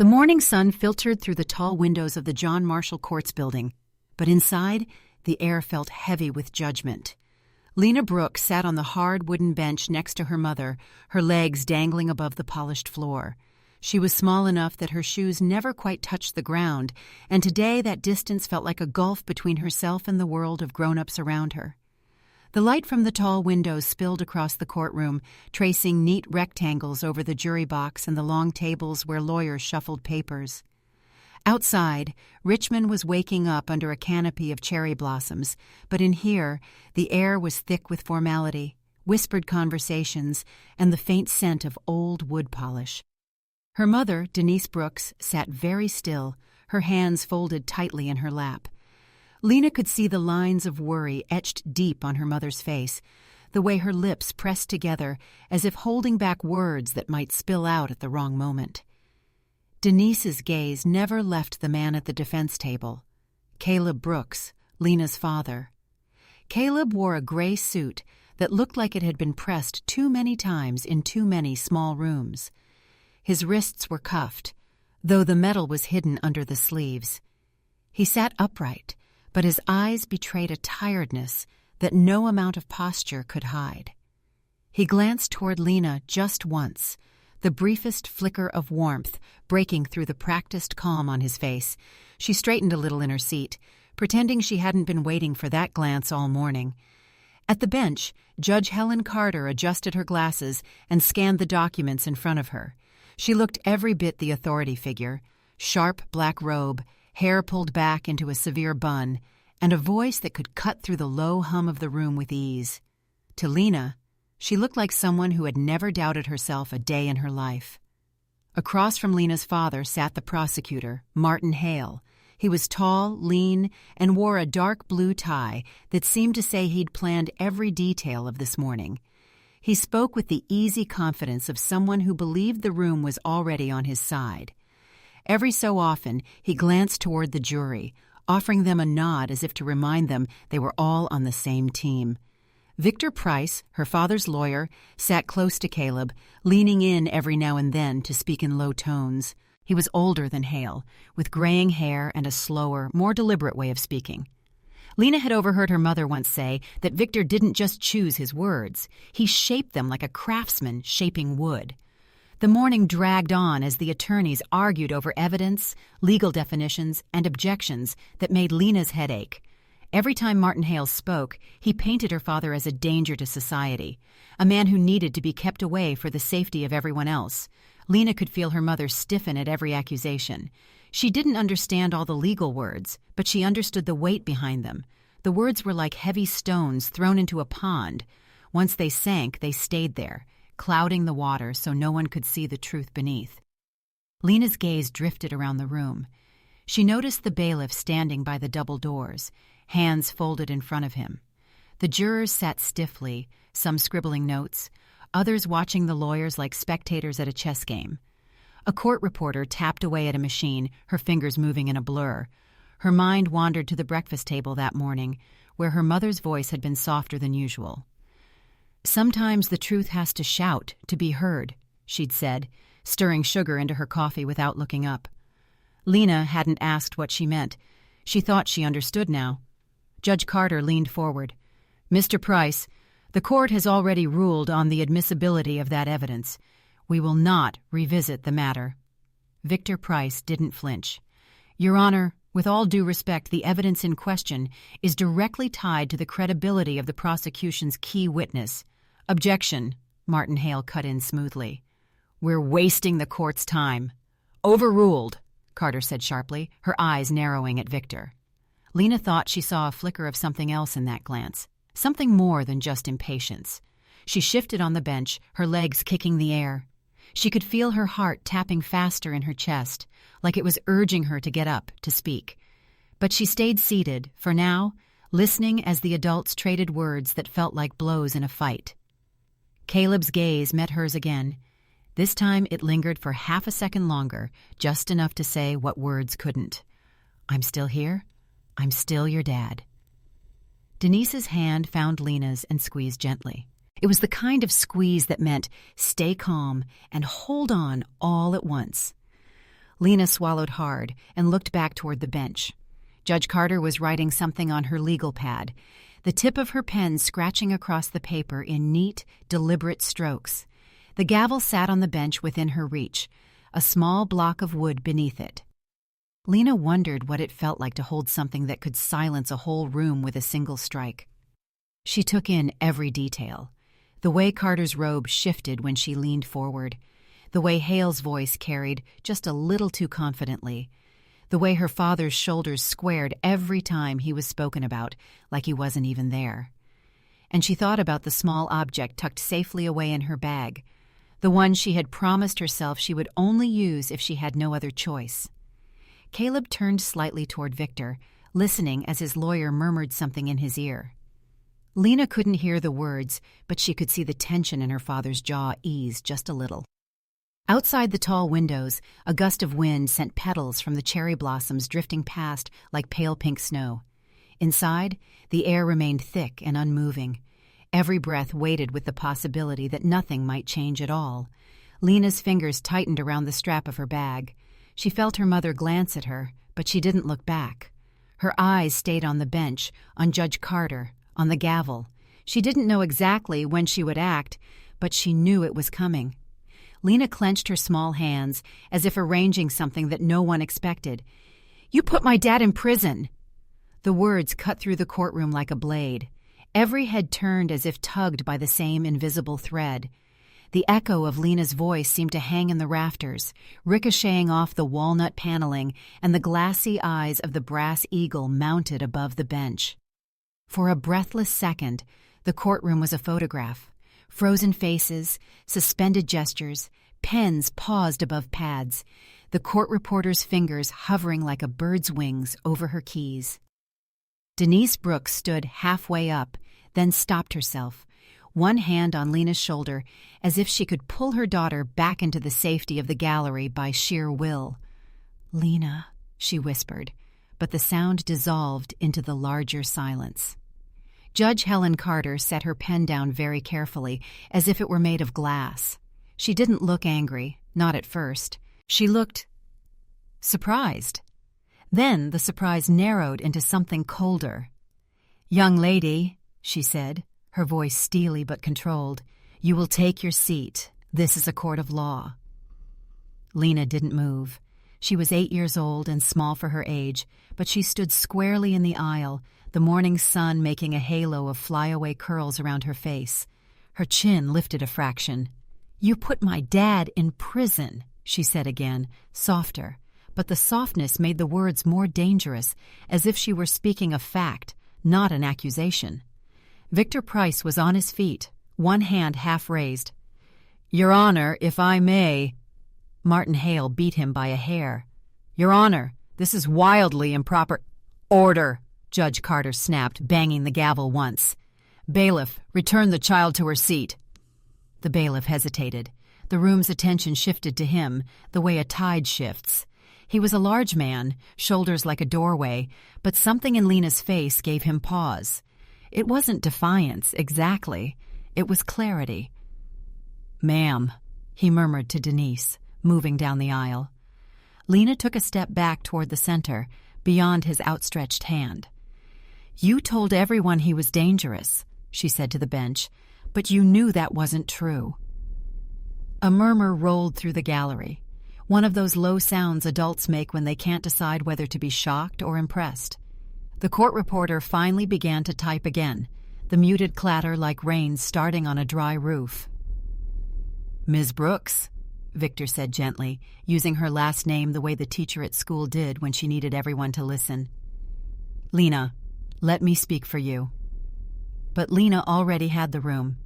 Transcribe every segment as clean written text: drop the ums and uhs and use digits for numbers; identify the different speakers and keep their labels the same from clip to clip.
Speaker 1: The morning sun filtered through the tall windows of the John Marshall Courts building, but inside, the air felt heavy with judgment. Lena Brooks sat on the hard wooden bench next to her mother, her legs dangling above the polished floor. She was small enough that her shoes never quite touched the ground, and today that distance felt like a gulf between herself and the world of grown-ups around her. The light from the tall windows spilled across the courtroom, tracing neat rectangles over the jury box and the long tables where lawyers shuffled papers. Outside, Richmond was waking up under a canopy of cherry blossoms, but in here, the air was thick with formality, whispered conversations, and the faint scent of old wood polish. Her mother, Denise Brooks, sat very still, her hands folded tightly in her lap. Lena could see the lines of worry etched deep on her mother's face, the way her lips pressed together as if holding back words that might spill out at the wrong moment. Denise's gaze never left the man at the defense table, Caleb Brooks, Lena's father. Caleb wore a gray suit that looked like it had been pressed too many times in too many small rooms. His wrists were cuffed, though the metal was hidden under the sleeves. He sat upright, but his eyes betrayed a tiredness that no amount of posture could hide. He glanced toward Lena just once, the briefest flicker of warmth breaking through the practiced calm on his face. She straightened a little in her seat, pretending she hadn't been waiting for that glance all morning. At the bench, Judge Helen Carter adjusted her glasses and scanned the documents in front of her. She looked every bit the authority figure, sharp black robe, hair pulled back into a severe bun, and a voice that could cut through the low hum of the room with ease. To Lena, she looked like someone who had never doubted herself a day in her life. Across from Lena's father sat the prosecutor, Martin Hale. He was tall, lean, and wore a dark blue tie that seemed to say he'd planned every detail of this morning. He spoke with the easy confidence of someone who believed the room was already on his side. Every so often, he glanced toward the jury, offering them a nod as if to remind them they were all on the same team. Victor Price, her father's lawyer, sat close to Caleb, leaning in every now and then to speak in low tones. He was older than Hale, with graying hair and a slower, more deliberate way of speaking. Lena had overheard her mother once say that Victor didn't just choose his words, he shaped them like a craftsman shaping wood. The morning dragged on as the attorneys argued over evidence, legal definitions, and objections that made Lena's head ache. Every time Martin Hale spoke, he painted her father as a danger to society, a man who needed to be kept away for the safety of everyone else. Lena could feel her mother stiffen at every accusation. She didn't understand all the legal words, but she understood the weight behind them. The words were like heavy stones thrown into a pond. Once they sank, they stayed there, clouding the water so no one could see the truth beneath. Lena's gaze drifted around the room. She noticed the bailiff standing by the double doors, hands folded in front of him. The jurors sat stiffly, some scribbling notes, others watching the lawyers like spectators at a chess game. A court reporter tapped away at a machine, her fingers moving in a blur. Her mind wandered to the breakfast table that morning, where her mother's voice had been softer than usual. "Sometimes the truth has to shout to be heard," she'd said, stirring sugar into her coffee without looking up. Lena hadn't asked what she meant. She thought she understood now. Judge Carter leaned forward. "Mr. Price, the court has already ruled on the admissibility of that evidence. We will not revisit the matter." Victor Price didn't flinch. "Your Honor, with all due respect, the evidence in question is directly tied to the credibility of the prosecution's key witness." "Objection," Martin Hale cut in smoothly. "We're wasting the court's time." "Overruled," Carter said sharply, her eyes narrowing at Victor. Lena thought she saw a flicker of something else in that glance, something more than just impatience. She shifted on the bench, her legs kicking the air. She could feel her heart tapping faster in her chest, like it was urging her to get up, to speak. But she stayed seated, for now, listening as the adults traded words that felt like blows in a fight. Caleb's gaze met hers again. This time it lingered for half a second longer, just enough to say what words couldn't. "I'm still here. I'm still your dad." Denise's hand found Lena's and squeezed gently. It was the kind of squeeze that meant stay calm and hold on all at once. Lena swallowed hard and looked back toward the bench. Judge Carter was writing something on her legal pad, the tip of her pen scratching across the paper in neat, deliberate strokes. The gavel sat on the bench within her reach, a small block of wood beneath it. Lena wondered what it felt like to hold something that could silence a whole room with a single strike. She took in every detail. The way Carter's robe shifted when she leaned forward. The way Hale's voice carried just a little too confidently. The way her father's shoulders squared every time he was spoken about, like he wasn't even there. And she thought about the small object tucked safely away in her bag, the one she had promised herself she would only use if she had no other choice. Caleb turned slightly toward Victor, listening as his lawyer murmured something in his ear. Lena couldn't hear the words, but she could see the tension in her father's jaw ease just a little. Outside the tall windows, a gust of wind sent petals from the cherry blossoms drifting past like pale pink snow. Inside, the air remained thick and unmoving. Every breath weighted with the possibility that nothing might change at all. Lena's fingers tightened around the strap of her bag. She felt her mother glance at her, but she didn't look back. Her eyes stayed on the bench, on Judge Carter, on the gavel. She didn't know exactly when she would act, but she knew it was coming. Lena clenched her small hands, as if arranging something that no one expected. "You put my dad in prison!" The words cut through the courtroom like a blade. Every head turned as if tugged by the same invisible thread. The echo of Lena's voice seemed to hang in the rafters, ricocheting off the walnut paneling and the glassy eyes of the brass eagle mounted above the bench. For a breathless second, the courtroom was a photograph. Frozen faces, suspended gestures, pens paused above pads, the court reporter's fingers hovering like a bird's wings over her keys. Denise Brooks stood halfway up, then stopped herself, one hand on Lena's shoulder, as if she could pull her daughter back into the safety of the gallery by sheer will. "Lena," she whispered, but the sound dissolved into the larger silence. Judge Helen Carter set her pen down very carefully, as if it were made of glass. She didn't look angry, not at first. She looked surprised. Then the surprise narrowed into something colder. "Young lady," she said, her voice steely but controlled, "you will take your seat. This is a court of law." Lena didn't move. She was 8 years old and small for her age, but she stood squarely in the aisle, the morning sun making a halo of flyaway curls around her face. Her chin lifted a fraction. "You put my dad in prison," she said again, softer, but the softness made the words more dangerous, as if she were speaking a fact, not an accusation. Victor Price was on his feet, one hand half raised. "Your Honor, if I may—" Martin Hale beat him by a hair. "Your Honor, this is wildly improper—" "Order!" Judge Carter snapped, banging the gavel once. "Bailiff, return the child to her seat." The bailiff hesitated. The room's attention shifted to him, the way a tide shifts. He was a large man, shoulders like a doorway, but something in Lena's face gave him pause. It wasn't defiance, exactly. It was clarity. "Ma'am," he murmured to Denise, moving down the aisle. Lena took a step back toward the center, beyond his outstretched hand. "You told everyone he was dangerous," she said to the bench, "but you knew that wasn't true." A murmur rolled through the gallery, one of those low sounds adults make when they can't decide whether to be shocked or impressed. The court reporter finally began to type again, the muted clatter like rain starting on a dry roof. "Ms. Brooks," Victor said gently, using her last name the way the teacher at school did when she needed everyone to listen. "Lena, let me speak for you." But Lena already had the room.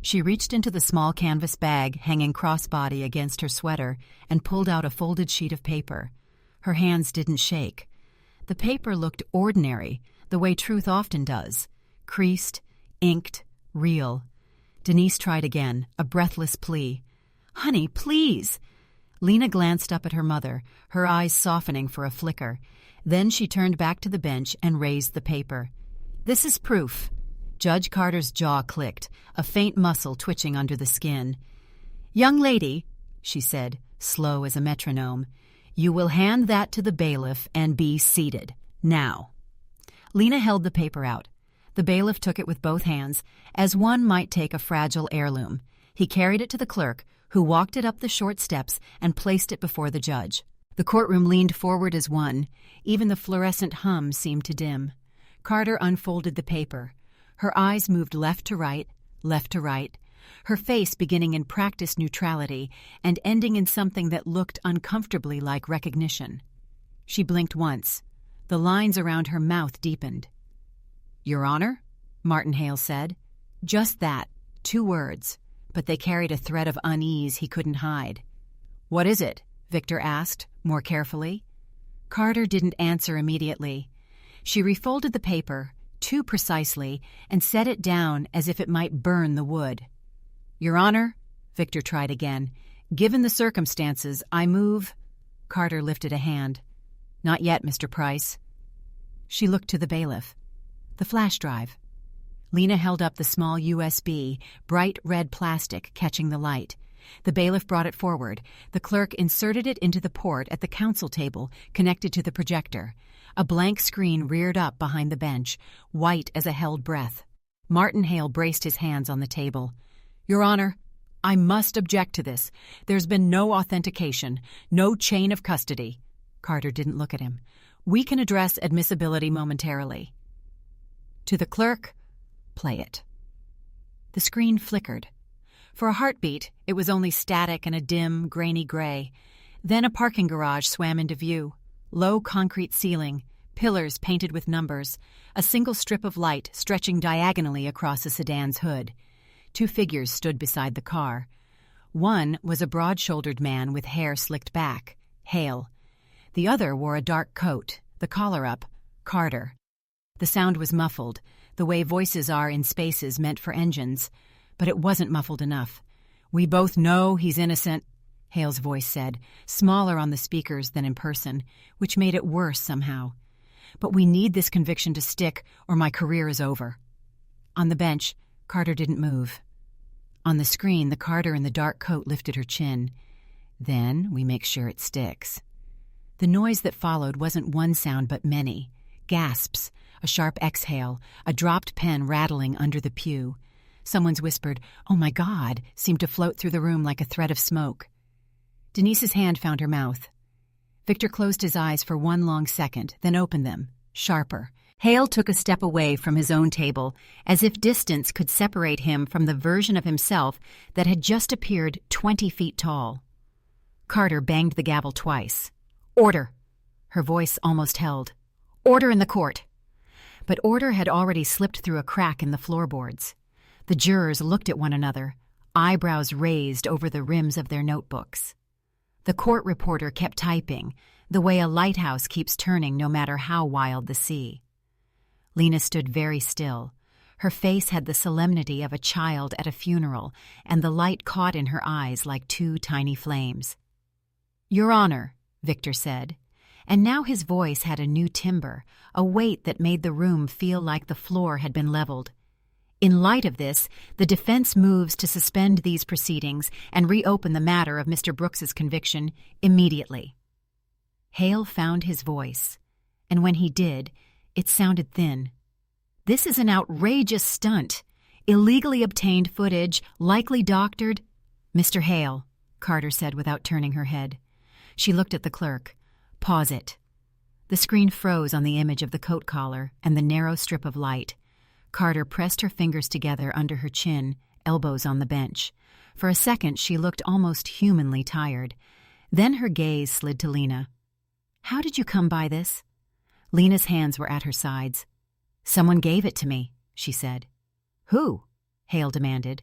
Speaker 1: She reached into the small canvas bag hanging crossbody against her sweater and pulled out a folded sheet of paper. Her hands didn't shake. The paper looked ordinary, the way truth often does, creased, inked, real. Denise tried again, a breathless plea. "Honey, please!" Lena glanced up at her mother, her eyes softening for a flicker. Then she turned back to the bench and raised the paper. "This is proof." Judge Carter's jaw clicked, a faint muscle twitching under the skin. "Young lady," she said, slow as a metronome, You will hand that to the bailiff and be seated. Now." Lena held the paper out. The bailiff took it with both hands, as one might take a fragile heirloom. He carried it to the clerk, who walked it up the short steps and placed it before the judge. The courtroom leaned forward as one. Even the fluorescent hum seemed to dim. Carter unfolded the paper. Her eyes moved left to right, her face beginning in practiced neutrality and ending in something that looked uncomfortably like recognition. She blinked once. The lines around her mouth deepened. "Your Honor?" Martin Hale said. Just that, 2 words, but they carried a thread of unease he couldn't hide. "What is it?" Victor asked, more carefully. Carter didn't answer immediately. She refolded the paper, too precisely, and set it down as if it might burn the wood. "Your Honor," Victor tried again, "given the circumstances, I move—" Carter lifted a hand. "Not yet, Mr. Price." She looked to the bailiff. "The flash drive." Lena held up the small USB, bright red plastic catching the light. The bailiff brought it forward. The clerk inserted it into the port at the counsel table connected to the projector. A blank screen reared up behind the bench, white as a held breath. Martin Hale braced his hands on the table. "Your Honor, I must object to this. There's been no authentication, no chain of custody." Carter didn't look at him. "We can address admissibility momentarily." To the clerk, "Play it." The screen flickered. For a heartbeat, it was only static and a dim, grainy gray. Then a parking garage swam into view. Low concrete ceiling, pillars painted with numbers, a single strip of light stretching diagonally across a sedan's hood. 2 figures stood beside the car. One was a broad-shouldered man with hair slicked back, Hale. The other wore a dark coat, the collar up, Carter. The sound was muffled, the way voices are in spaces meant for engines, but it wasn't muffled enough. "We both know he's innocent," Hale's voice said, smaller on the speakers than in person, which made it worse somehow. "But we need this conviction to stick, or my career is over." On the bench, Carter didn't move. On the screen, the Carter in the dark coat lifted her chin. "Then we make sure it sticks." The noise that followed wasn't one sound but many. Gasps, a sharp exhale, a dropped pen rattling under the pew. Someone's whispered, "Oh my God," seemed to float through the room like a thread of smoke. Denise's hand found her mouth. Victor closed his eyes for one long second, then opened them, sharper. Hale took a step away from his own table, as if distance could separate him from the version of himself that had just appeared 20 feet tall. Carter banged the gavel twice. "Order!" Her voice almost held. "Order in the court!" But order had already slipped through a crack in the floorboards. The jurors looked at one another, eyebrows raised over the rims of their notebooks. The court reporter kept typing, the way a lighthouse keeps turning no matter how wild the sea. Lena stood very still. Her face had the solemnity of a child at a funeral, and the light caught in her eyes like 2 tiny flames. "Your Honor," Victor said, and now his voice had a new timbre, a weight that made the room feel like the floor had been leveled. "In light of this, the defense moves to suspend these proceedings and reopen the matter of Mr. Brooks's conviction immediately." Hale found his voice, and when he did, it sounded thin. "This is an outrageous stunt. Illegally obtained footage, likely doctored—" "Mr. Hale," Carter said without turning her head. She looked at the clerk. "Pause it." The screen froze on the image of the coat collar and the narrow strip of light. Carter pressed her fingers together under her chin, elbows on the bench. For a second, she looked almost humanly tired. Then her gaze slid to Lena. "How did you come by this?" Lena's hands were at her sides. "Someone gave it to me," she said. "Who?" Hale demanded.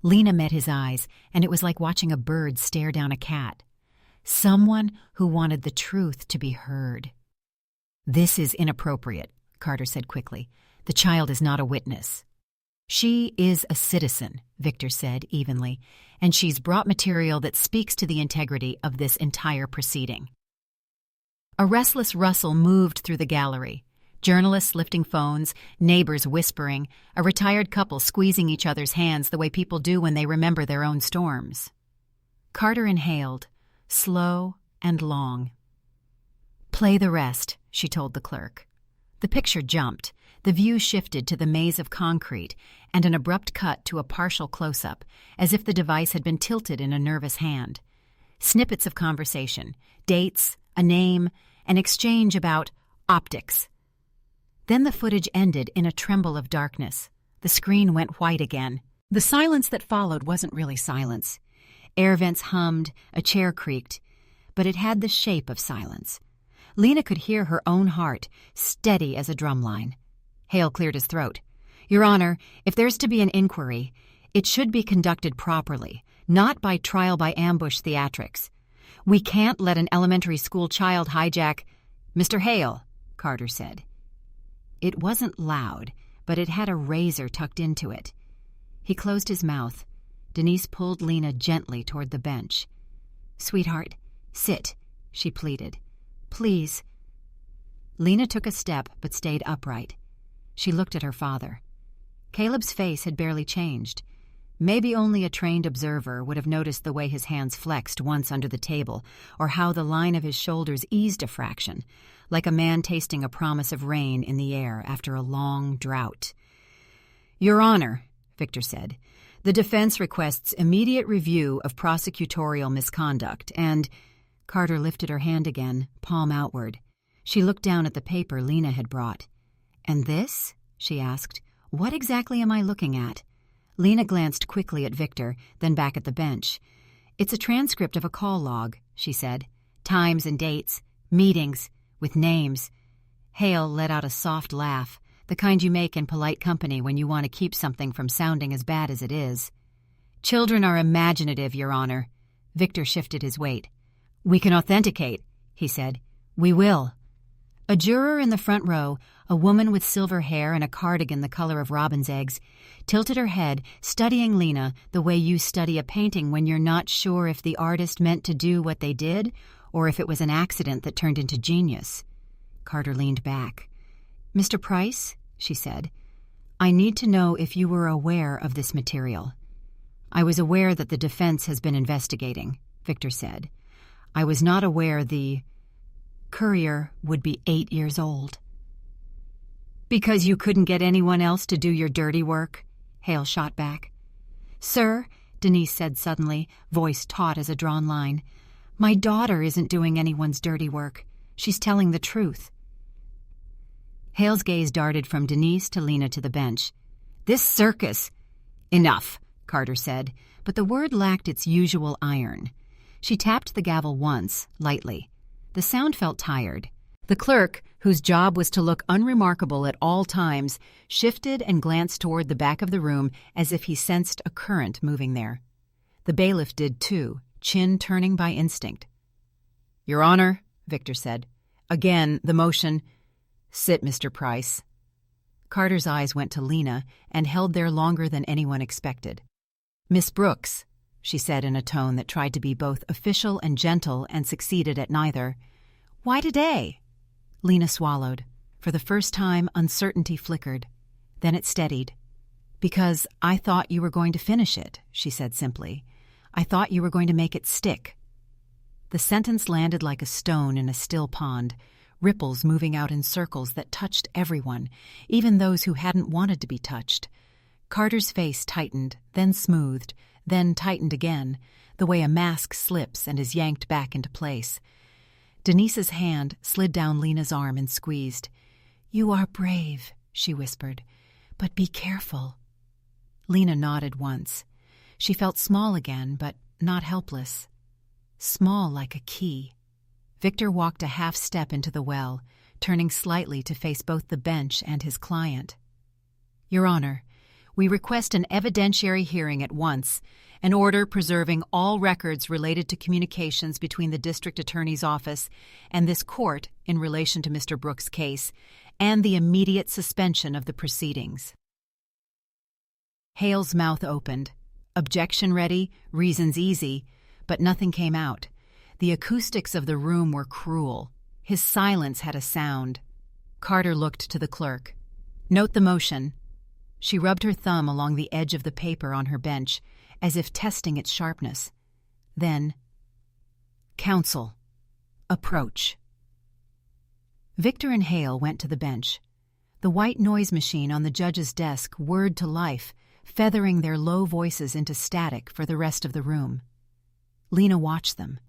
Speaker 1: Lena met his eyes, and it was like watching a bird stare down a cat. "Someone who wanted the truth to be heard." "This is inappropriate," Carter said quickly. "The child is not a witness." "She is a citizen," Victor said evenly, "and she's brought material that speaks to the integrity of this entire proceeding." A restless rustle moved through the gallery. Journalists lifting phones, neighbors whispering, a retired couple squeezing each other's hands the way people do when they remember their own storms. Carter inhaled, slow and long. "Play the rest," she told the clerk. The picture jumped. The view shifted to the maze of concrete and an abrupt cut to a partial close-up, as if the device had been tilted in a nervous hand. Snippets of conversation, dates, a name, an exchange about optics. Then the footage ended in a tremble of darkness. The screen went white again. The silence that followed wasn't really silence. Air vents hummed, a chair creaked, but it had the shape of silence. Lena could hear her own heart, steady as a drumline. Hale cleared his throat. "Your Honor, if there's to be an inquiry, it should be conducted properly, not by trial-by-ambush theatrics. We can't let an elementary school child hijack—" "Mr. Hale," Carter said. It wasn't loud, but it had a razor tucked into it. He closed his mouth. Denise pulled Lena gently toward the bench. "Sweetheart, sit," she pleaded. "Please." Lena took a step but stayed upright. She looked at her father. Caleb's face had barely changed. Maybe only a trained observer would have noticed the way his hands flexed once under the table, or how the line of his shoulders eased a fraction, like a man tasting a promise of rain in the air after a long drought. "Your Honor," Victor said, "the defense requests immediate review of prosecutorial misconduct and—" Carter lifted her hand again, palm outward. She looked down at the paper Lena had brought. "And this?" she asked. "What exactly am I looking at?" Lena glanced quickly at Victor, then back at the bench. "It's a transcript of a call log," she said. "Times and dates, meetings, with names." Hale let out a soft laugh, the kind you make in polite company when you want to keep something from sounding as bad as it is. "Children are imaginative, Your Honor." Victor shifted his weight. "We can authenticate," he said. "We will." A juror in the front row, a woman with silver hair and a cardigan the color of robin's eggs, tilted her head, studying Lena the way you study a painting when you're not sure if the artist meant to do what they did or if it was an accident that turned into genius. Carter leaned back. "Mr. Price," she said, "I need to know if you were aware of this material." "I was aware that the defense has been investigating," Victor said. "I was not aware the courier would be 8 years old." "Because you couldn't get anyone else to do your dirty work?" Hale shot back. "Sir," Denise said suddenly, voice taut as a drawn line, "my daughter isn't doing anyone's dirty work. She's telling the truth." Hale's gaze darted from Denise to Lena to the bench. "This circus—" "Enough," Carter said, but the word lacked its usual iron. She tapped the gavel once, lightly. The sound felt tired. The clerk, whose job was to look unremarkable at all times, shifted and glanced toward the back of the room as if he sensed a current moving there. The bailiff did too, chin turning by instinct. "Your Honor," Victor said. "Again, the motion—" "Sit, Mr. Price." Carter's eyes went to Lena and held there longer than anyone expected. "Miss Brooks," she said in a tone that tried to be both official and gentle and succeeded at neither. "Why today?" Lena swallowed. For the first time, uncertainty flickered. Then it steadied. "Because I thought you were going to finish it," she said simply. "I thought you were going to make it stick." The sentence landed like a stone in a still pond, ripples moving out in circles that touched everyone, even those who hadn't wanted to be touched. Carter's face tightened, then smoothed, then tightened again, the way a mask slips and is yanked back into place. Denise's hand slid down Lena's arm and squeezed. "You are brave," she whispered, "but be careful." Lena nodded once. She felt small again, but not helpless. Small like a key. Victor walked a half step into the well, turning slightly to face both the bench and his client. "Your Honor, we request an evidentiary hearing at once, an order preserving all records related to communications between the district attorney's office and this court in relation to Mr. Brooks' case, and the immediate suspension of the proceedings." Hale's mouth opened. Objection ready, reasons easy, but nothing came out. The acoustics of the room were cruel. His silence had a sound. Carter looked to the clerk. "Note the motion." She rubbed her thumb along the edge of the paper on her bench, as if testing its sharpness. Then, "Counsel, approach." Victor and Hale went to the bench. The white noise machine on the judge's desk whirred to life, feathering their low voices into static for the rest of the room. Lena watched them,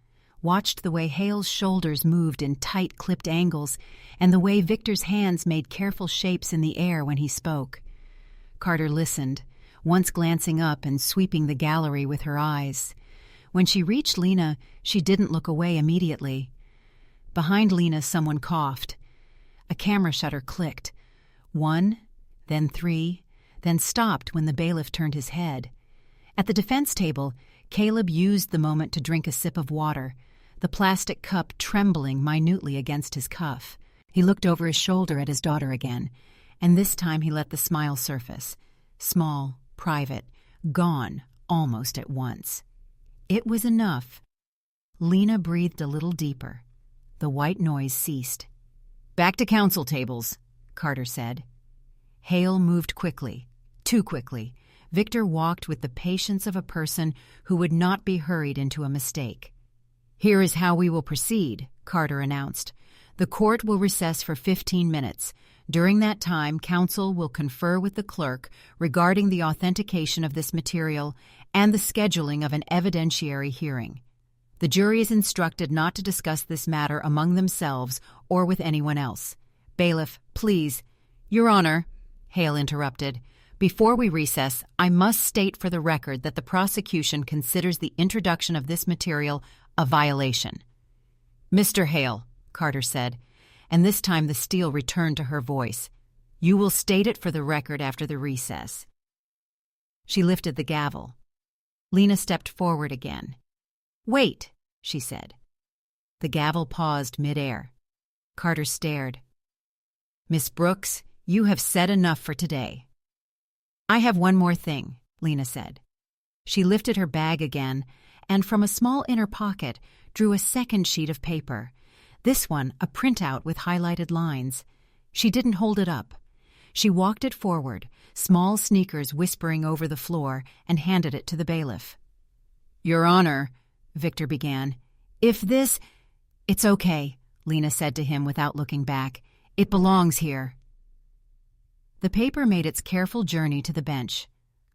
Speaker 1: watched the way Hale's shoulders moved in tight, clipped angles, and the way Victor's hands made careful shapes in the air when he spoke. Carter listened, once glancing up and sweeping the gallery with her eyes. When she reached Lena, she didn't look away immediately. Behind Lena, someone coughed. A camera shutter clicked. 1, then 3, then stopped when the bailiff turned his head. At the defense table, Caleb used the moment to drink a sip of water, the plastic cup trembling minutely against his cuff. He looked over his shoulder at his daughter again, and this time he let the smile surface. Small, private, gone almost at once. It was enough. Lena breathed a little deeper. The white noise ceased. "Back to counsel tables," Carter said. Hale moved quickly, too quickly. Victor walked with the patience of a person who would not be hurried into a mistake. "Here is how we will proceed," Carter announced. "The court will recess for 15 minutes. During that time, counsel will confer with the clerk regarding the authentication of this material and the scheduling of an evidentiary hearing. The jury is instructed not to discuss this matter among themselves or with anyone else. Bailiff, please." "Your Honor," Hale interrupted, "before we recess, I must state for the record that the prosecution considers the introduction of this material a violation." "Mr. Hale," Carter said, and this time the steel returned to her voice, "you will state it for the record after the recess." She lifted the gavel. Lena stepped forward again. "Wait," she said. The gavel paused midair. Carter stared. "Miss Brooks, you have said enough for today." "I have one more thing," Lena said. She lifted her bag again, and from a small inner pocket drew a second sheet of paper. This one a printout with highlighted lines. She didn't hold it up. She walked it forward, small sneakers whispering over the floor, and handed it to the bailiff. "Your Honor," Victor began. "If this—" "It's okay," Lena said to him without looking back. "It belongs here." The paper made its careful journey to the bench.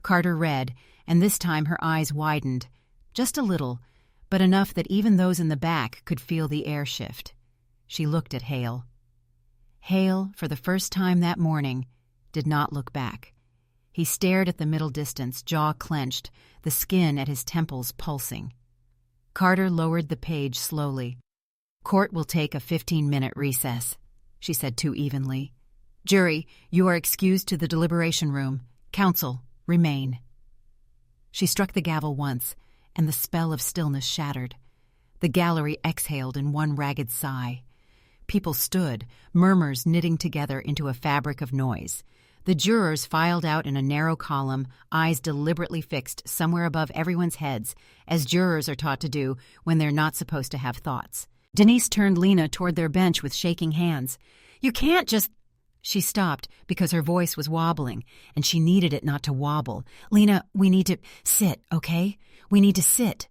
Speaker 1: Carter read, and this time her eyes widened, just a little, but enough that even those in the back could feel the air shift. She looked at Hale. Hale, for the first time that morning, did not look back. He stared at the middle distance, jaw clenched, the skin at his temples pulsing. Carter lowered the page slowly. "Court will take a 15-minute recess," she said too evenly. "Jury, you are excused to the deliberation room. Counsel, remain." She struck the gavel once, and the spell of stillness shattered. The gallery exhaled in one ragged sigh. People stood, murmurs knitting together into a fabric of noise. The jurors filed out in a narrow column, eyes deliberately fixed somewhere above everyone's heads, as jurors are taught to do when they're not supposed to have thoughts. Denise turned Lena toward their bench with shaking hands. "You can't just—" She stopped because her voice was wobbling, and she needed it not to wobble. "Lena, we need to sit, okay? We need to sit."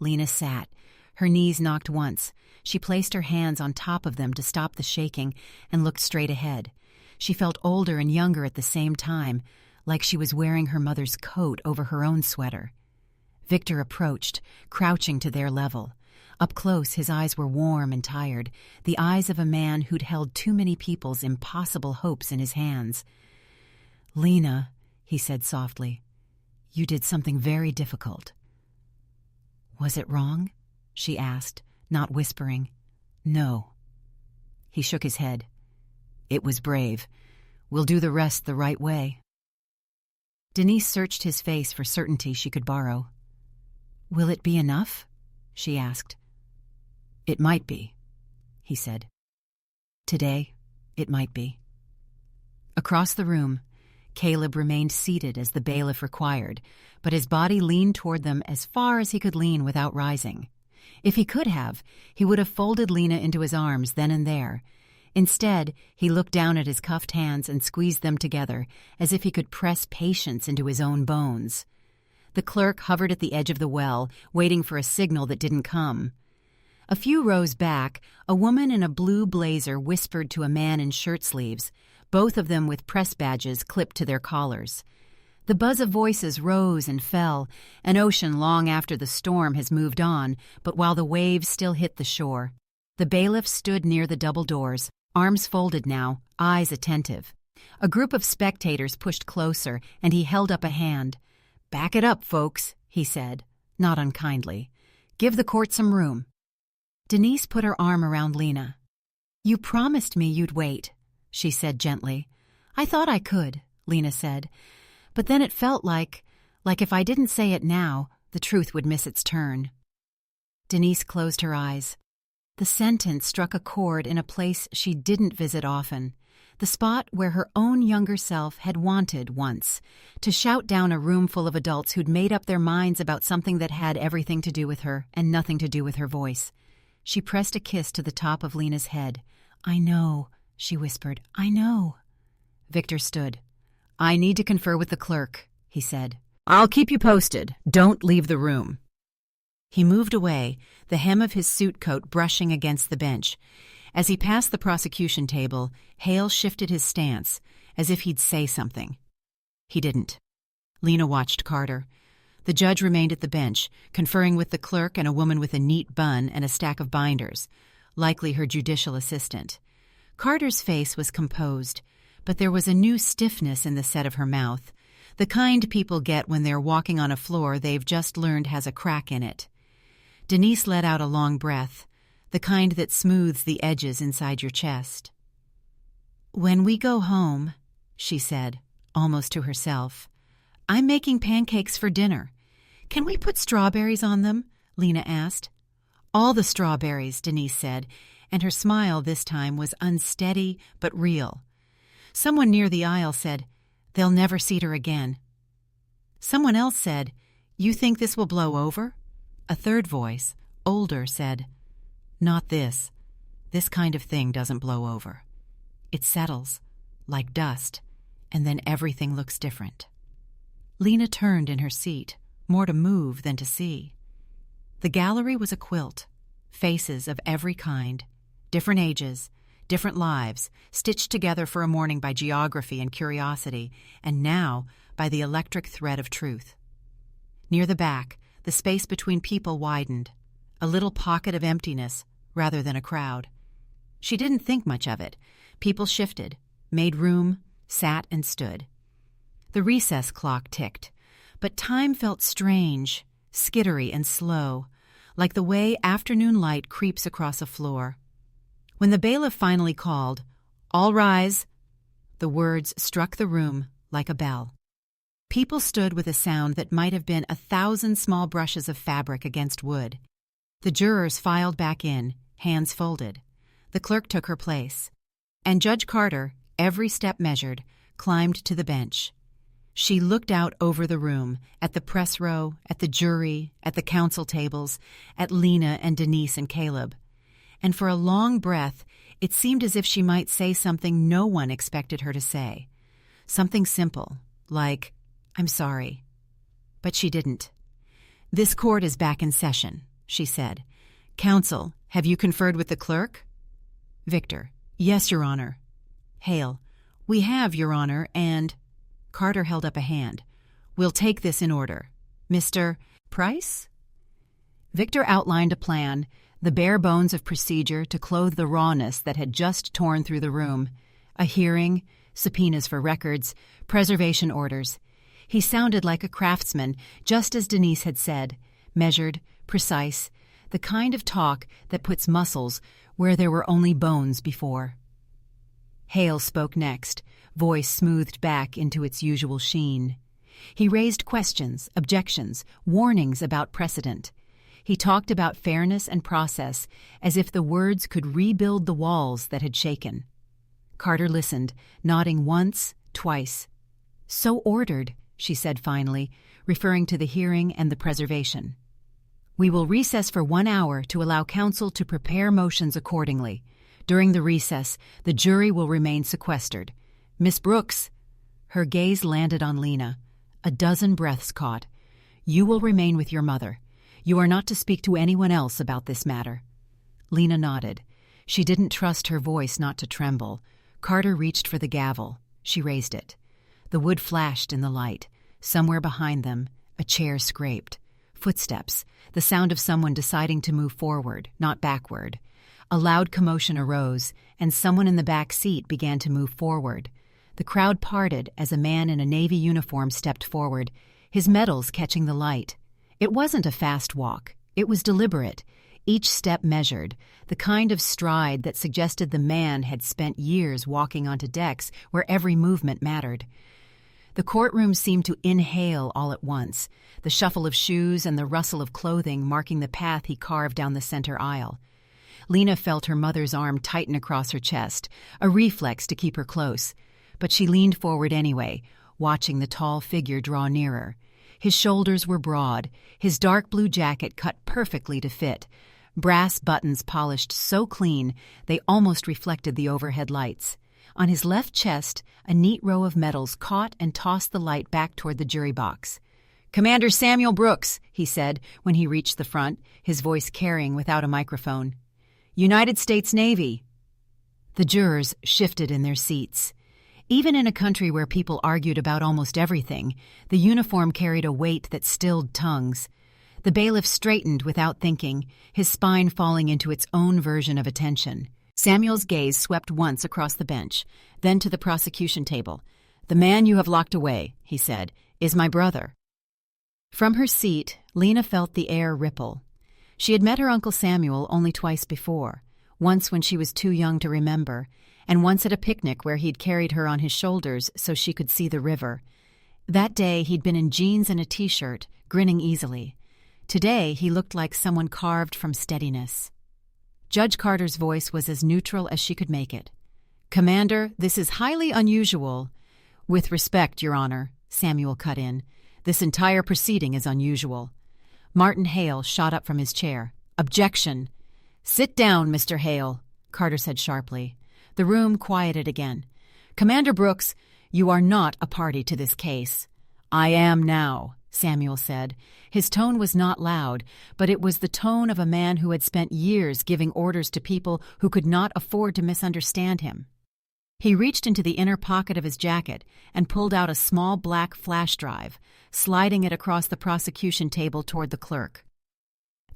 Speaker 1: Lena sat. Her knees knocked once. She placed her hands on top of them to stop the shaking and looked straight ahead. She felt older and younger at the same time, like she was wearing her mother's coat over her own sweater. Victor approached, crouching to their level. Up close, his eyes were warm and tired, the eyes of a man who'd held too many people's impossible hopes in his hands. "Lena," he said softly, "you did something very difficult." "Was it wrong?" she asked, not whispering. "No." He shook his head. "It was brave. We'll do the rest the right way." Denise searched his face for certainty she could borrow. "Will it be enough?" she asked. "It might be," he said. "Today, it might be." Across the room, Caleb remained seated as the bailiff required, but his body leaned toward them as far as he could lean without rising. If he could have, he would have folded Lena into his arms then and there. Instead, he looked down at his cuffed hands and squeezed them together, as if he could press patience into his own bones. The clerk hovered at the edge of the well, waiting for a signal that didn't come. A few rows back, a woman in a blue blazer whispered to a man in shirt sleeves, both of them with press badges clipped to their collars. The buzz of voices rose and fell, an ocean long after the storm has moved on, but while the waves still hit the shore. The bailiff stood near the double doors, arms folded now, eyes attentive. A group of spectators pushed closer, and he held up a hand. "Back it up, folks," he said, not unkindly. "Give the court some room." Denise put her arm around Lena. "You promised me you'd wait," she said gently. "I thought I could," Lena said. "But then it felt like if I didn't say it now, the truth would miss its turn." Denise closed her eyes. The sentence struck a chord in a place she didn't visit often, the spot where her own younger self had wanted once, to shout down a room full of adults who'd made up their minds about something that had everything to do with her and nothing to do with her voice. She pressed a kiss to the top of Lena's head. "I know," she whispered. "I know." Victor stood. "I need to confer with the clerk," he said. "I'll keep you posted. Don't leave the room." He moved away, the hem of his suit coat brushing against the bench. As he passed the prosecution table, Hale shifted his stance, as if he'd say something. He didn't. Lena watched Carter. The judge remained at the bench, conferring with the clerk and a woman with a neat bun and a stack of binders, likely her judicial assistant. Carter's face was composed, but there was a new stiffness in the set of her mouth, the kind people get when they're walking on a floor they've just learned has a crack in it. Denise let out a long breath, the kind that smooths the edges inside your chest. "When we go home," she said, almost to herself, "I'm making pancakes for dinner. Can we put strawberries on them?" Lena asked. "All the strawberries," Denise said, and her smile this time was unsteady but real. Someone near the aisle said, "They'll never see her again." Someone else said, "You think this will blow over?" A third voice, older, said, "Not this. This kind of thing doesn't blow over. It settles, like dust, and then everything looks different." Lena turned in her seat, more to move than to see. The gallery was a quilt, faces of every kind, different ages, different lives, stitched together for a morning by geography and curiosity, and now by the electric thread of truth. Near the back, the space between people widened, a little pocket of emptiness rather than a crowd. She didn't think much of it. People shifted, made room, sat and stood. The recess clock ticked, but time felt strange, skittery and slow, like the way afternoon light creeps across a floor. When the bailiff finally called, "All rise," the words struck the room like a bell. People stood with a sound that might have been 1,000 small brushes of fabric against wood. The jurors filed back in, hands folded. The clerk took her place. And Judge Carter, every step measured, climbed to the bench. She looked out over the room, at the press row, at the jury, at the counsel tables, at Lena and Denise and Caleb. And for a long breath, it seemed as if she might say something no one expected her to say. Something simple, like, "I'm sorry." But she didn't. "This court is back in session," she said. "Counsel, have you conferred with the clerk?" Victor, "Yes, Your Honor." Hale, "We have, Your Honor, and—" Carter held up a hand. "We'll take this in order. Mr. Price?" Victor outlined a plan, the bare bones of procedure to clothe the rawness that had just torn through the room. A hearing, subpoenas for records, preservation orders. He sounded like a craftsman, just as Denise had said, measured, precise, the kind of talk that puts muscles where there were only bones before. Hale spoke next, voice smoothed back into its usual sheen. He raised questions, objections, warnings about precedent. He talked about fairness and process, as if the words could rebuild the walls that had shaken. Carter listened, nodding once, twice. "So ordered," she said finally, referring to the hearing and the preservation. "We will recess for 1 hour to allow counsel to prepare motions accordingly. During the recess, the jury will remain sequestered. Miss Brooks," her gaze landed on Lena. A dozen breaths caught. "You will remain with your mother. You are not to speak to anyone else about this matter." Lena nodded. She didn't trust her voice not to tremble. Carter reached for the gavel. She raised it. The wood flashed in the light. Somewhere behind them, a chair scraped. Footsteps, the sound of someone deciding to move forward, not backward. A loud commotion arose, and someone in the back seat began to move forward. The crowd parted as a man in a Navy uniform stepped forward, his medals catching the light. It wasn't a fast walk. It was deliberate, each step measured, the kind of stride that suggested the man had spent years walking onto decks where every movement mattered. The courtroom seemed to inhale all at once, the shuffle of shoes and the rustle of clothing marking the path he carved down the center aisle. Lena felt her mother's arm tighten across her chest, a reflex to keep her close. But she leaned forward anyway, watching the tall figure draw nearer. His shoulders were broad, his dark blue jacket cut perfectly to fit, brass buttons polished so clean they almost reflected the overhead lights. On his left chest, a neat row of medals caught and tossed the light back toward the jury box. "Commander Samuel Brooks," he said when he reached the front, his voice carrying without a microphone. "United States Navy." The jurors shifted in their seats. Even in a country where people argued about almost everything, the uniform carried a weight that stilled tongues. The bailiff straightened without thinking, his spine falling into its own version of attention. Samuel's gaze swept once across the bench, then to the prosecution table. "The man you have locked away," he said, "is my brother." From her seat, Lena felt the air ripple. She had met her Uncle Samuel only twice before, once when she was too young to remember, and once at a picnic where he'd carried her on his shoulders so she could see the river. That day he'd been in jeans and a t-shirt, grinning easily. Today he looked like someone carved from steadiness. Judge Carter's voice was as neutral as she could make it. "Commander, this is highly unusual." "With respect, Your Honor," Samuel cut in. "This entire proceeding is unusual." Martin Hale shot up from his chair. "Objection!" "Sit down, Mr. Hale," Carter said sharply. The room quieted again. "Commander Brooks, you are not a party to this case." "I am now," Samuel said. His tone was not loud, but it was the tone of a man who had spent years giving orders to people who could not afford to misunderstand him. He reached into the inner pocket of his jacket and pulled out a small black flash drive, sliding it across the prosecution table toward the clerk.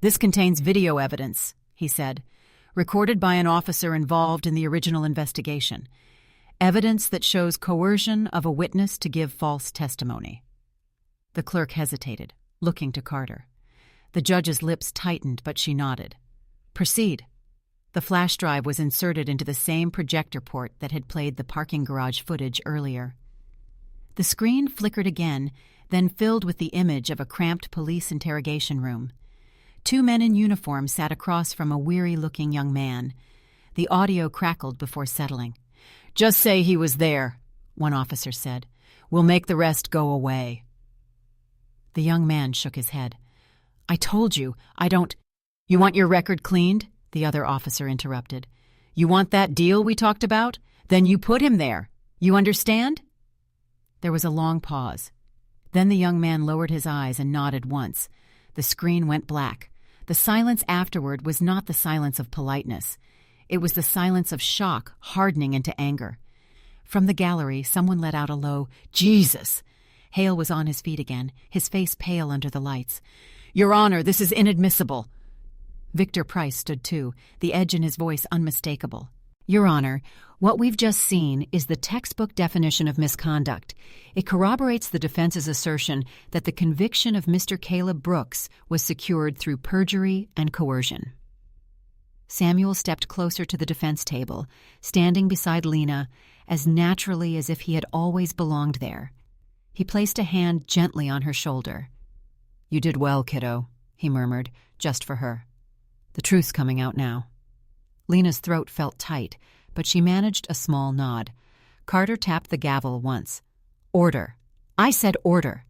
Speaker 1: "This contains video evidence," he said, "recorded by an officer involved in the original investigation. Evidence that shows coercion of a witness to give false testimony." The clerk hesitated, looking to Carter. The judge's lips tightened, but she nodded. "Proceed." The flash drive was inserted into the same projector port that had played the parking garage footage earlier. The screen flickered again, then filled with the image of a cramped police interrogation room. Two men in uniform sat across from a weary-looking young man. The audio crackled before settling. "Just say he was there," one officer said. "We'll make the rest go away." The young man shook his head. "I told you, I don't—" "You want your record cleaned?" the other officer interrupted. "You want that deal we talked about? Then you put him there. You understand?" There was a long pause. Then the young man lowered his eyes and nodded once. The screen went black. The silence afterward was not the silence of politeness. It was the silence of shock hardening into anger. From the gallery, someone let out a low, "Jesus!" Hale was on his feet again, his face pale under the lights. "Your Honor, this is inadmissible." Victor Price stood too, the edge in his voice unmistakable. "Your Honor, what we've just seen is the textbook definition of misconduct. It corroborates the defense's assertion that the conviction of Mr. Caleb Brooks was secured through perjury and coercion." Samuel stepped closer to the defense table, standing beside Lena, as naturally as if he had always belonged there. He placed a hand gently on her shoulder. "You did well, kiddo," he murmured, just for her. "The truth's coming out now." Lena's throat felt tight, but she managed a small nod. Carter tapped the gavel once. "Order. I said order."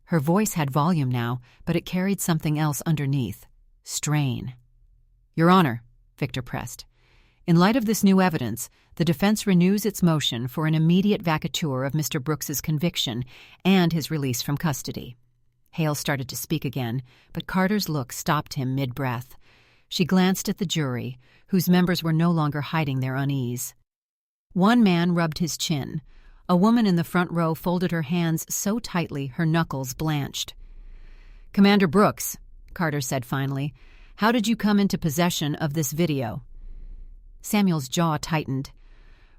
Speaker 1: Her voice had volume now, but it carried something else underneath. Strain. "Your Honor," Victor pressed, "in light of this new evidence, the defense renews its motion for an immediate vacatur of Mr. Brooks's conviction and his release from custody." Hale started to speak again, but Carter's look stopped him mid-breath. She glanced at the jury, whose members were no longer hiding their unease. One man rubbed his chin. A woman in the front row folded her hands so tightly her knuckles blanched. "Commander Brooks," Carter said finally, "how did you come into possession of this video?" Samuel's jaw tightened.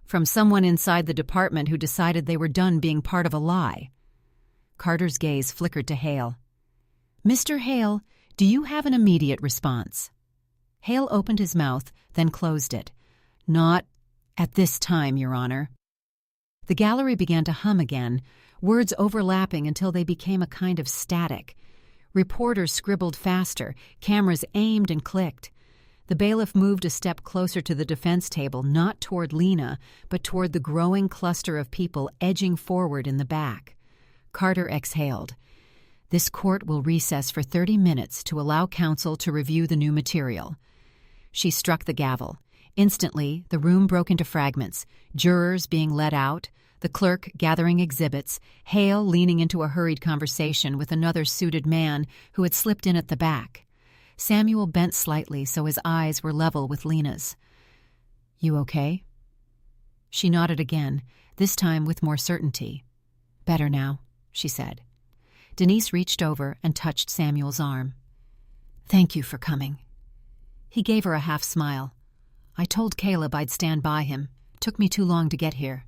Speaker 1: "From someone inside the department who decided they were done being part of a lie." Carter's gaze flickered to Hale. "Mr. Hale, do you have an immediate response?" Hale opened his mouth, then closed it. "Not at this time, Your Honor." The gallery began to hum again, words overlapping until they became a kind of static. Reporters scribbled faster, cameras aimed and clicked. The bailiff moved a step closer to the defense table, not toward Lena, but toward the growing cluster of people edging forward in the back. Carter exhaled. "This court will recess for 30 minutes to allow counsel to review the new material." She struck the gavel. Instantly, the room broke into fragments, jurors being let out, the clerk gathering exhibits, Hale leaning into a hurried conversation with another suited man who had slipped in at the back. Samuel bent slightly so his eyes were level with Lena's. "You okay?" She nodded again, this time with more certainty. "Better now," she said. Denise reached over and touched Samuel's arm. "Thank you for coming." He gave her a half smile. "I told Caleb I'd stand by him. Took me too long to get here."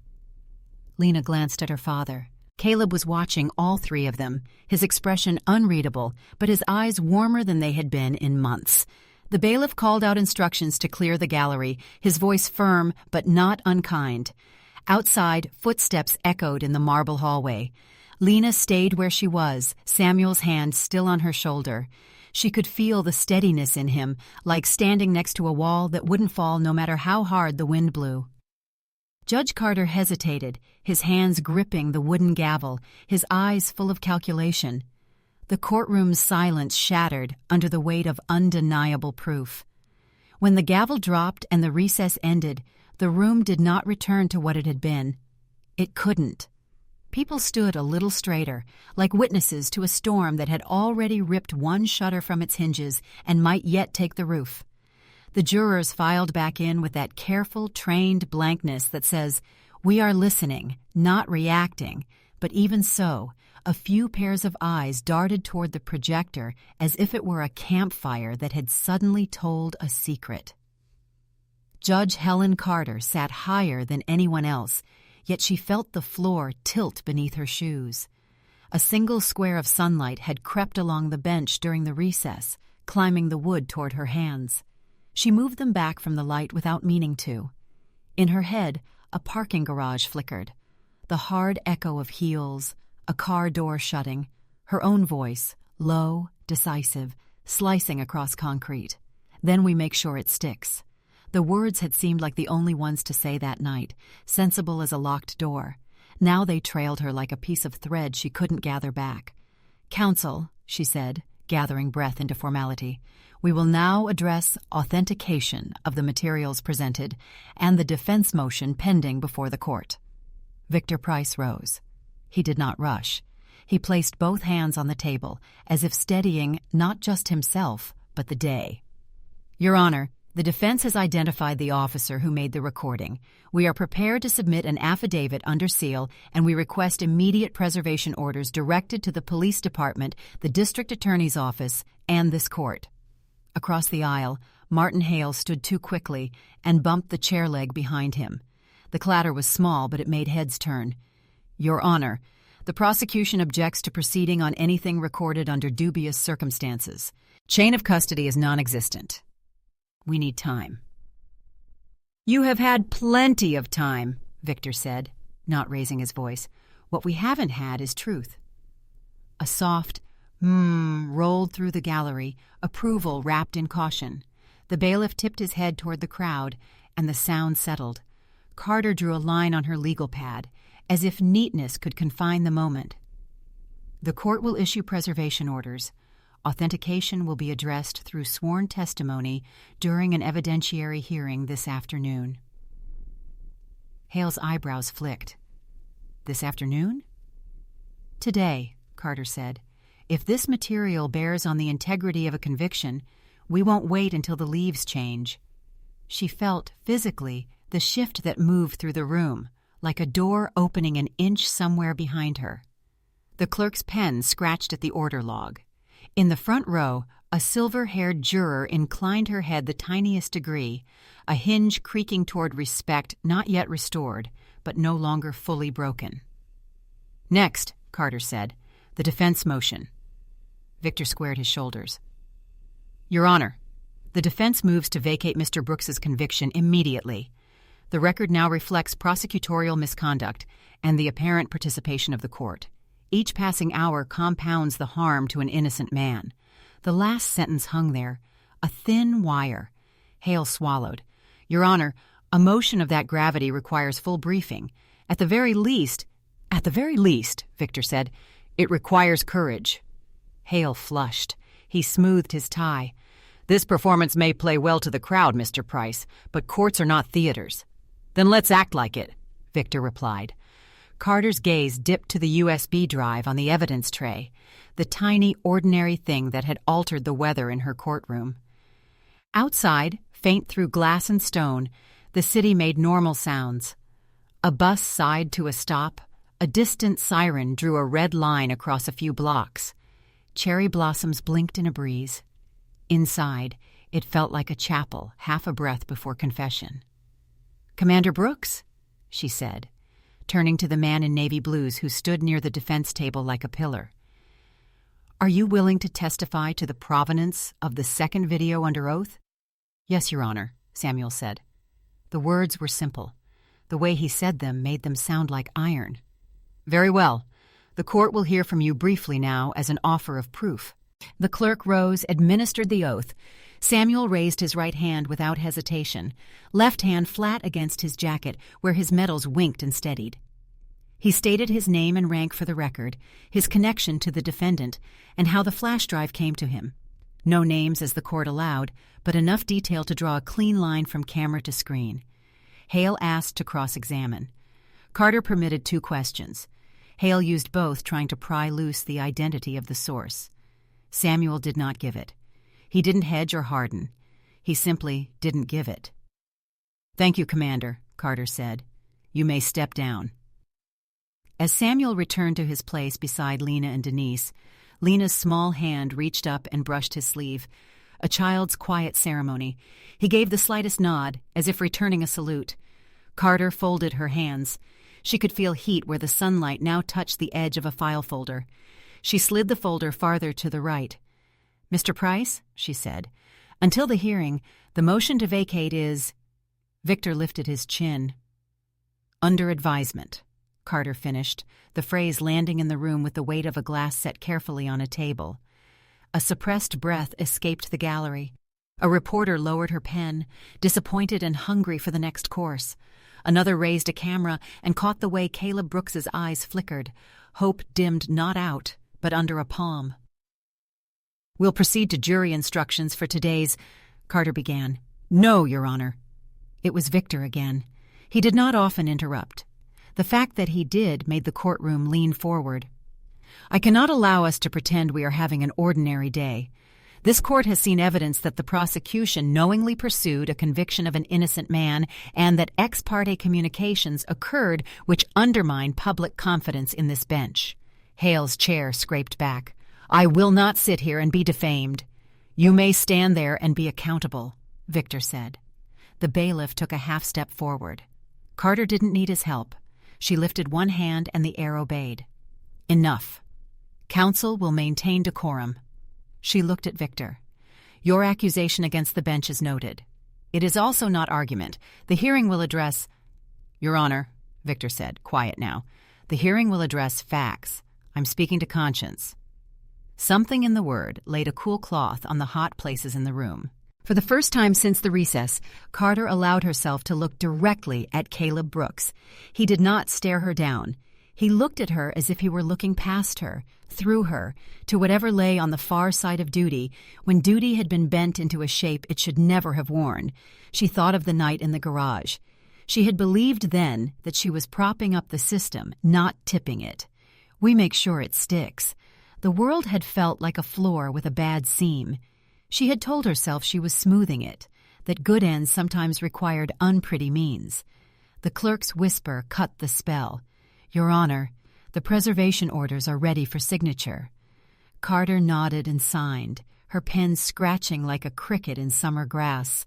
Speaker 1: Lena glanced at her father. Caleb was watching all three of them, his expression unreadable, but his eyes warmer than they had been in months. The bailiff called out instructions to clear the gallery, his voice firm but not unkind. Outside, footsteps echoed in the marble hallway. Lena stayed where she was, Samuel's hand still on her shoulder. She could feel the steadiness in him, like standing next to a wall that wouldn't fall no matter how hard the wind blew. Judge Carter hesitated, his hands gripping the wooden gavel, his eyes full of calculation. The courtroom's silence shattered under the weight of undeniable proof. When the gavel dropped and the recess ended, the room did not return to what it had been. It couldn't. People stood a little straighter, like witnesses to a storm that had already ripped one shutter from its hinges and might yet take the roof. The jurors filed back in with that careful, trained blankness that says, "We are listening, not reacting," but even so, a few pairs of eyes darted toward the projector as if it were a campfire that had suddenly told a secret. Judge Helen Carter sat higher than anyone else, yet she felt the floor tilt beneath her shoes. A single square of sunlight had crept along the bench during the recess, climbing the wood toward her hands. She moved them back from the light without meaning to. In her head, a parking garage flickered. The hard echo of heels, a car door shutting, her own voice, low, decisive, slicing across concrete. "Then we make sure it sticks." The words had seemed like the only ones to say that night, sensible as a locked door. Now they trailed her like a piece of thread she couldn't gather back. "Counsel," she said, gathering breath into formality, "we will now address authentication of the materials presented and the defense motion pending before the court." Victor Price rose. He did not rush. He placed both hands on the table, as if steadying not just himself, but the day. "Your Honor, the defense has identified the officer who made the recording. We are prepared to submit an affidavit under seal, and we request immediate preservation orders directed to the police department, the district attorney's office, and this court." Across the aisle, Martin Hale stood too quickly and bumped the chair leg behind him. The clatter was small, but it made heads turn. "Your Honor, the prosecution objects to proceeding on anything recorded under dubious circumstances. Chain of custody is non-existent. We need time." "You have had plenty of time," Victor said, not raising his voice. "What we haven't had is truth." A soft rolled through the gallery, approval wrapped in caution. The bailiff tipped his head toward the crowd, and the sound settled. Carter drew a line on her legal pad, as if neatness could confine the moment. "The court will issue preservation orders. Authentication will be addressed through sworn testimony during an evidentiary hearing this afternoon." Hale's eyebrows flicked. "This afternoon?" "Today," Carter said. "If this material bears on the integrity of a conviction, We won't wait until the leaves change." She felt, physically, the shift that moved through the room, like a door opening an inch somewhere behind her. The clerk's pen scratched at the order log. In the front row, a silver-haired juror inclined her head the tiniest degree, a hinge creaking toward respect not yet restored, but no longer fully broken. "Next," Carter said, "the defense motion." Victor squared his shoulders. "Your Honor, the defense moves to vacate Mr. Brooks's conviction immediately. The record now reflects prosecutorial misconduct and the apparent participation of the court. Each passing hour compounds the harm to an innocent man." The last sentence hung there, a thin wire. Hale swallowed. "Your Honor, a motion of that gravity requires full briefing. At the very least, Victor said, it requires courage." Hale flushed. He smoothed his tie. "This performance may play well to the crowd, Mr. Price, but courts are not theaters." "Then let's act like it," Victor replied. Carter's gaze dipped to the USB drive on the evidence tray, the tiny, ordinary thing that had altered the weather in her courtroom. Outside, faint through glass and stone, the city made normal sounds. A bus sighed to a stop. A distant siren drew a red line across a few blocks. Cherry blossoms blinked in a breeze. Inside, it felt like a chapel, half a breath before confession. "Commander Brooks," she said, turning to the man in navy blues who stood near the defense table like a pillar. "Are you willing to testify to the provenance of the second video under oath?" "Yes, Your Honor," Samuel said. The words were simple. The way he said them made them sound like iron. "Very well. The court will hear from you briefly now as an offer of proof." The clerk rose, administered the oath. Samuel raised his right hand without hesitation, left hand flat against his jacket where his medals winked and steadied. He stated his name and rank for the record, his connection to the defendant, and how the flash drive came to him. No names as the court allowed, but enough detail to draw a clean line from camera to screen. Hale asked to cross-examine. Carter permitted 2 questions. Hale used both, trying to pry loose the identity of the source. Samuel did not give it. He didn't hedge or harden. He simply didn't give it. "Thank you, Commander," Carter said. "You may step down." As Samuel returned to his place beside Lena and Denise, Lena's small hand reached up and brushed his sleeve. A child's quiet ceremony. He gave the slightest nod, as if returning a salute. Carter folded her hands. She could feel heat where the sunlight now touched the edge of a file folder. She slid the folder farther to the right. "Mr. Price," she said, "until the hearing, the motion to vacate is—" Victor lifted his chin. "Under advisement," Carter finished, the phrase landing in the room with the weight of a glass set carefully on a table. A suppressed breath escaped the gallery. A reporter lowered her pen, disappointed and hungry for the next course. Another raised a camera and caught the way Caleb Brooks's eyes flickered, hope dimmed not out, but under a palm. "We'll proceed to jury instructions for today's—" Carter began. "No, Your Honor." It was Victor again. He did not often interrupt. The fact that he did made the courtroom lean forward. "I cannot allow us to pretend we are having an ordinary day. This court has seen evidence that the prosecution knowingly pursued a conviction of an innocent man and that ex parte communications occurred which undermine public confidence in this bench." Hale's chair scraped back. "I will not sit here and be defamed." "You may stand there and be accountable," Victor said. The bailiff took a half-step forward. Carter didn't need his help. She lifted one hand and the air obeyed. "Enough. Counsel will maintain decorum." She looked at Victor. "Your accusation against the bench is noted. It is also not argument. The hearing will address—" "Your Honor," Victor said, quiet now, "the hearing will address facts. I'm speaking to conscience." Something in the word laid a cool cloth on the hot places in the room. For the first time since the recess, Carter allowed herself to look directly at Caleb Brooks. He did not stare her down. He looked at her as if he were looking past her, through her, to whatever lay on the far side of duty, when duty had been bent into a shape it should never have worn. She thought of the night in the garage. She had believed then that she was propping up the system, not tipping it. We make sure it sticks. The world had felt like a floor with a bad seam. She had told herself she was smoothing it, that good ends sometimes required unpretty means. The clerk's whisper cut the spell. "Your Honor, the preservation orders are ready for signature." Carter nodded and signed, her pen scratching like a cricket in summer grass.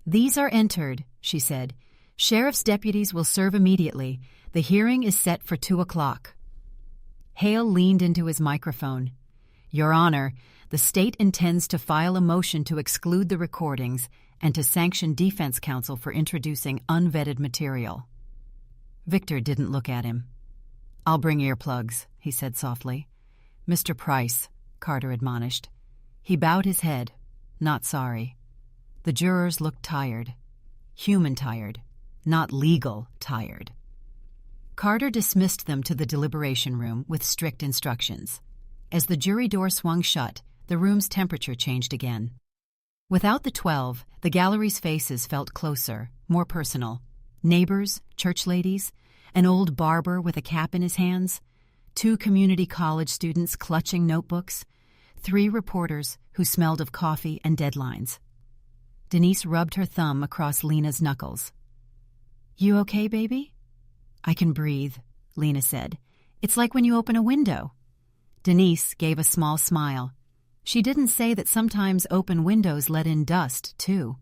Speaker 1: "These are entered," she said. "Sheriff's deputies will serve immediately. The hearing is set for 2 o'clock. Hale leaned into his microphone. "Your Honor, the state intends to file a motion to exclude the recordings and to sanction defense counsel for introducing unvetted material." Victor didn't look at him. "I'll bring earplugs," he said softly. "Mr. Price," Carter admonished. He bowed his head, not sorry. The jurors looked tired. Human tired, not legal tired. Carter dismissed them to the deliberation room with strict instructions. As the jury door swung shut, the room's temperature changed again. Without the 12, the gallery's faces felt closer, more personal. Neighbors, church ladies, an old barber with a cap in his hands, 2 community college students clutching notebooks, 3 reporters who smelled of coffee and deadlines. Denise rubbed her thumb across Lena's knuckles. "You okay, baby?" "I can breathe," Lena said. "It's like when you open a window." Denise gave a small smile. She didn't say that sometimes open windows let in dust, too.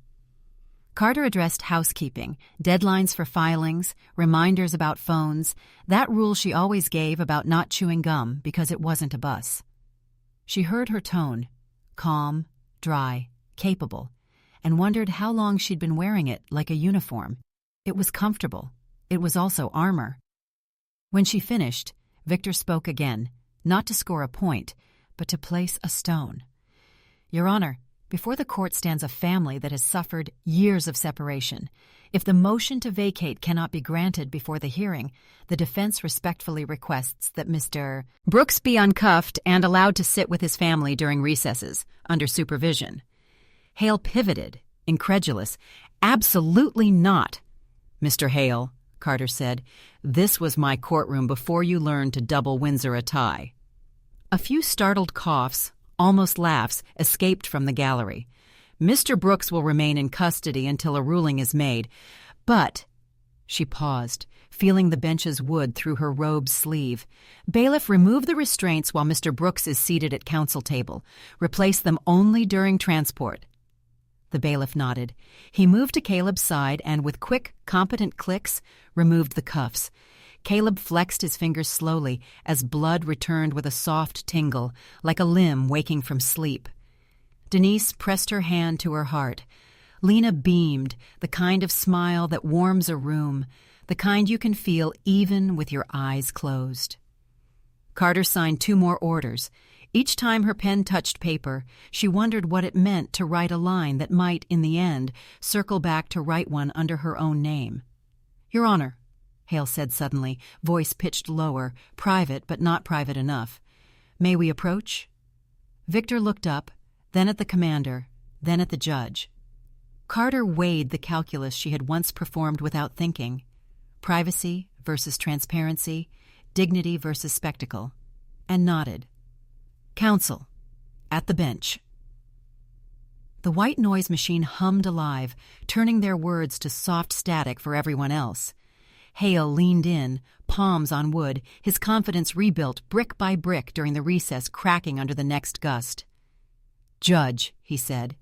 Speaker 1: Carter addressed housekeeping, deadlines for filings, reminders about phones, that rule she always gave about not chewing gum because it wasn't a bus. She heard her tone, calm, dry, capable, and wondered how long she'd been wearing it like a uniform. It was comfortable. It was also armor. When she finished, Victor spoke again, not to score a point, but to place a stone. "Your Honor, before the court stands a family that has suffered years of separation. If the motion to vacate cannot be granted before the hearing, the defense respectfully requests that Mr. Brooks be uncuffed and allowed to sit with his family during recesses, under supervision." Hale pivoted, incredulous. "Absolutely not." "Mr. Hale," Carter said, "this was my courtroom before you learned to double Windsor a tie." A few startled coughs, almost laughs, escaped from the gallery. "Mr. Brooks will remain in custody until a ruling is made, but—" She paused, feeling the bench's wood through her robe's sleeve. "Bailiff, remove the restraints while Mr. Brooks is seated at counsel table. Replace them only during transport." The bailiff nodded. He moved to Caleb's side and, with quick, competent clicks, removed the cuffs. Caleb flexed his fingers slowly as blood returned with a soft tingle, like a limb waking from sleep. Denise pressed her hand to her heart. Lena beamed, the kind of smile that warms a room, the kind you can feel even with your eyes closed. Carter signed 2 more orders. Each time her pen touched paper, she wondered what it meant to write a line that might, in the end, circle back to write one under her own name. "Your Honor," Hale said suddenly, voice pitched lower, private but not private enough. "May we approach?" Victor looked up, then at the commander, then at the judge. Carter weighed the calculus she had once performed without thinking. Privacy versus transparency, dignity versus spectacle, and nodded. "Counsel, at the bench." The white noise machine hummed alive, turning their words to soft static for everyone else. Hale leaned in, palms on wood, his confidence rebuilt brick by brick during the recess cracking under the next gust. "Judge," he said,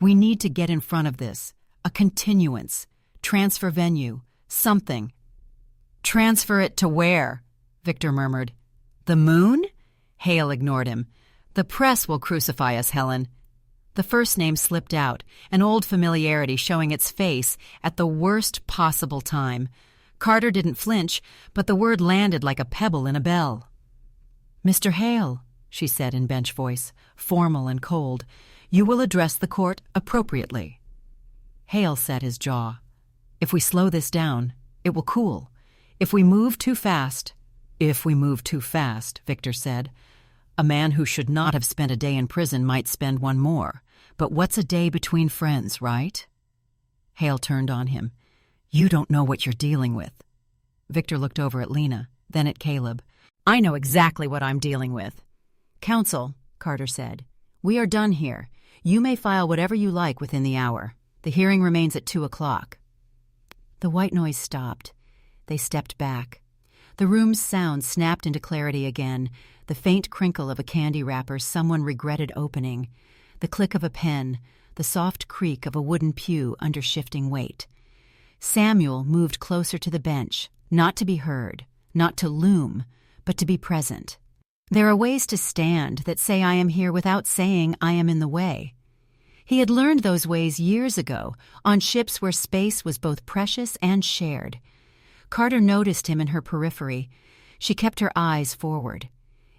Speaker 1: "we need to get in front of this. A continuance. Transfer venue. Something." "Transfer it to where?" Victor murmured. "The moon?" Hale ignored him. "The press will crucify us, Helen." The first name slipped out, an old familiarity showing its face at the worst possible time. Carter didn't flinch, but the word landed like a pebble in a bell. "Mr. Hale," she said in bench voice, formal and cold, "you will address the court appropriately." Hale set his jaw. "If we slow this down, it will cool. If we move too fast—" "If we move too fast," Victor said. "A man who should not have spent a day in prison might spend one more. But what's a day between friends, right?" Hale turned on him. "You don't know what you're dealing with." Victor looked over at Lena, then at Caleb. "I know exactly what I'm dealing with." "Counsel," Carter said, "we are done here. You may file whatever you like within the hour. The hearing remains at 2 o'clock. The white noise stopped. They stepped back. The room's sound snapped into clarity again, the faint crinkle of a candy wrapper someone regretted opening, the click of a pen, the soft creak of a wooden pew under shifting weight. Samuel moved closer to the bench, not to be heard, not to loom, but to be present. There are ways to stand that say I am here without saying I am in the way. He had learned those ways years ago, on ships where space was both precious and shared. Carter noticed him in her periphery. She kept her eyes forward.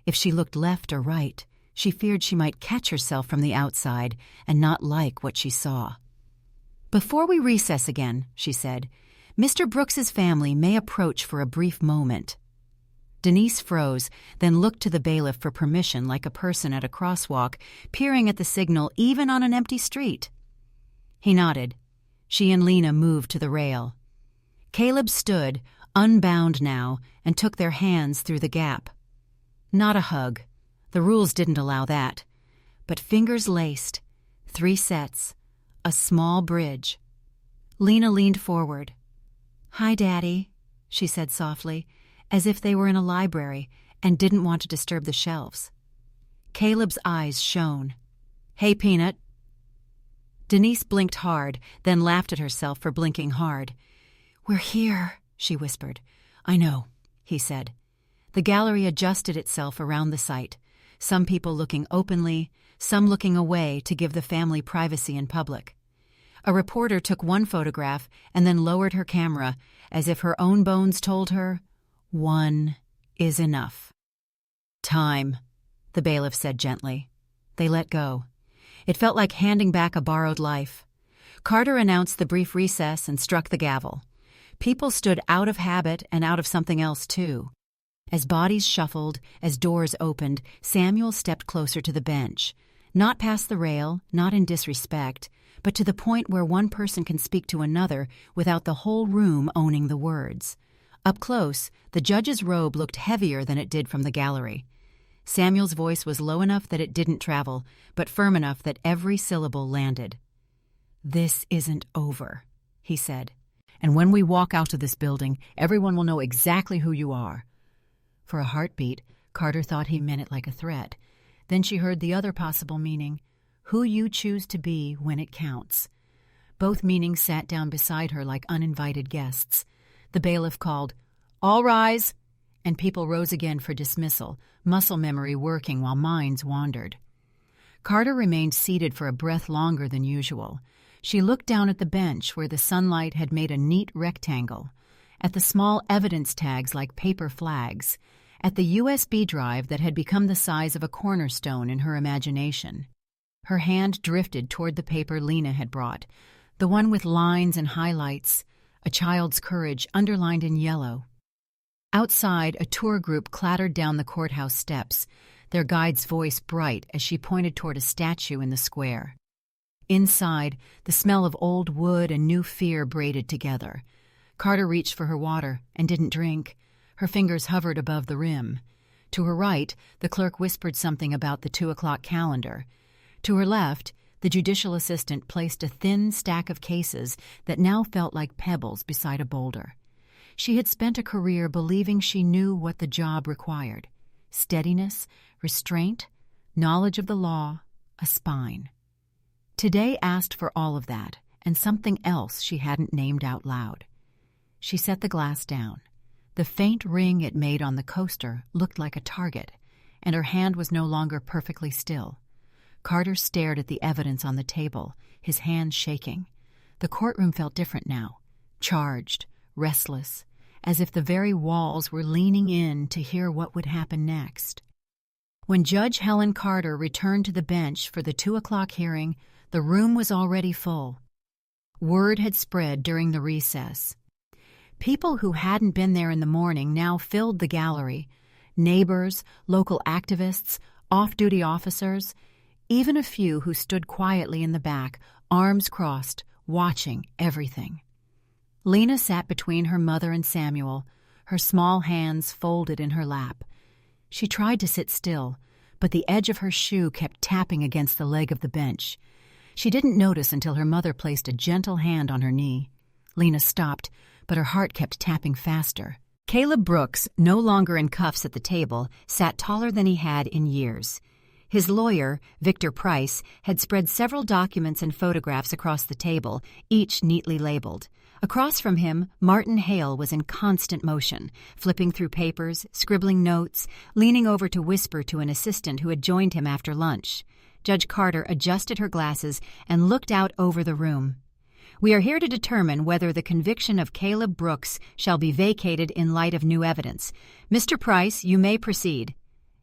Speaker 1: If she looked left or right, she feared she might catch herself from the outside and not like what she saw. "Before we recess again," she said, "Mr. Brooks's family may approach for a brief moment." Denise froze, then looked to the bailiff for permission like a person at a crosswalk, peering at the signal even on an empty street. He nodded. She and Lena moved to the rail. Caleb stood, unbound now, and took their hands through the gap. Not a hug. The rules didn't allow that. But fingers laced, 3 sets, a small bridge. Lena leaned forward. "Hi, Daddy," she said softly, as if they were in a library and didn't want to disturb the shelves. Caleb's eyes shone. "Hey, Peanut." Denise blinked hard, then laughed at herself for blinking hard. "We're here," she whispered. "I know," he said. The gallery adjusted itself around the site, some people looking openly, some looking away to give the family privacy in public. A reporter took one photograph and then lowered her camera, as if her own bones told her, "One is enough." "Time," the bailiff said gently. They let go. It felt like handing back a borrowed life. Carter announced the brief recess and struck the gavel. People stood out of habit and out of something else, too. As bodies shuffled, as doors opened, Samuel stepped closer to the bench. Not past the rail, not in disrespect, but to the point where one person can speak to another without the whole room owning the words. Up close, the judge's robe looked heavier than it did from the gallery. Samuel's voice was low enough that it didn't travel, but firm enough that every syllable landed. "This isn't over," he said. "And when we walk out of this building, everyone will know exactly who you are." For a heartbeat, Carter thought he meant it like a threat. Then she heard the other possible meaning, who you choose to be when it counts. Both meanings sat down beside her like uninvited guests. The bailiff called, "All rise," and people rose again for dismissal, muscle memory working while minds wandered. Carter remained seated for a breath longer than usual. She looked down at the bench where the sunlight had made a neat rectangle, at the small evidence tags like paper flags, at the USB drive that had become the size of a cornerstone in her imagination. Her hand drifted toward the paper Lena had brought, the one with lines and highlights, a child's courage underlined in yellow. Outside, a tour group clattered down the courthouse steps, their guide's voice bright as she pointed toward a statue in the square. Inside, the smell of old wood and new fear braided together. Carter reached for her water and didn't drink. Her fingers hovered above the rim. To her right, the clerk whispered something about the 2 o'clock calendar. To her left, the judicial assistant placed a thin stack of cases that now felt like pebbles beside a boulder. She had spent a career believing she knew what the job required: steadiness, restraint, knowledge of the law, a spine. Today asked for all of that, and something else she hadn't named out loud. She set the glass down. The faint ring it made on the coaster looked like a target, and her hand was no longer perfectly still. Carter stared at the evidence on the table, his hands shaking. The courtroom felt different now, charged, restless, as if the very walls were leaning in to hear what would happen next. When Judge Helen Carter returned to the bench for the 2 o'clock hearing, the room was already full. Word had spread during the recess. People who hadn't been there in the morning now filled the gallery. Neighbors, local activists, off-duty officers, even a few who stood quietly in the back, arms crossed, watching everything. Lena sat between her mother and Samuel, her small hands folded in her lap. She tried to sit still, but the edge of her shoe kept tapping against the leg of the bench. She didn't notice until her mother placed a gentle hand on her knee. Lena stopped, but her heart kept tapping faster. Caleb Brooks, no longer in cuffs at the table, sat taller than he had in years. His lawyer, Victor Price, had spread several documents and photographs across the table, each neatly labeled. Across from him, Martin Hale was in constant motion, flipping through papers, scribbling notes, leaning over to whisper to an assistant who had joined him after lunch. Judge Carter adjusted her glasses and looked out over the room. "We are here to determine whether the conviction of Caleb Brooks shall be vacated in light of new evidence. Mr. Price, you may proceed."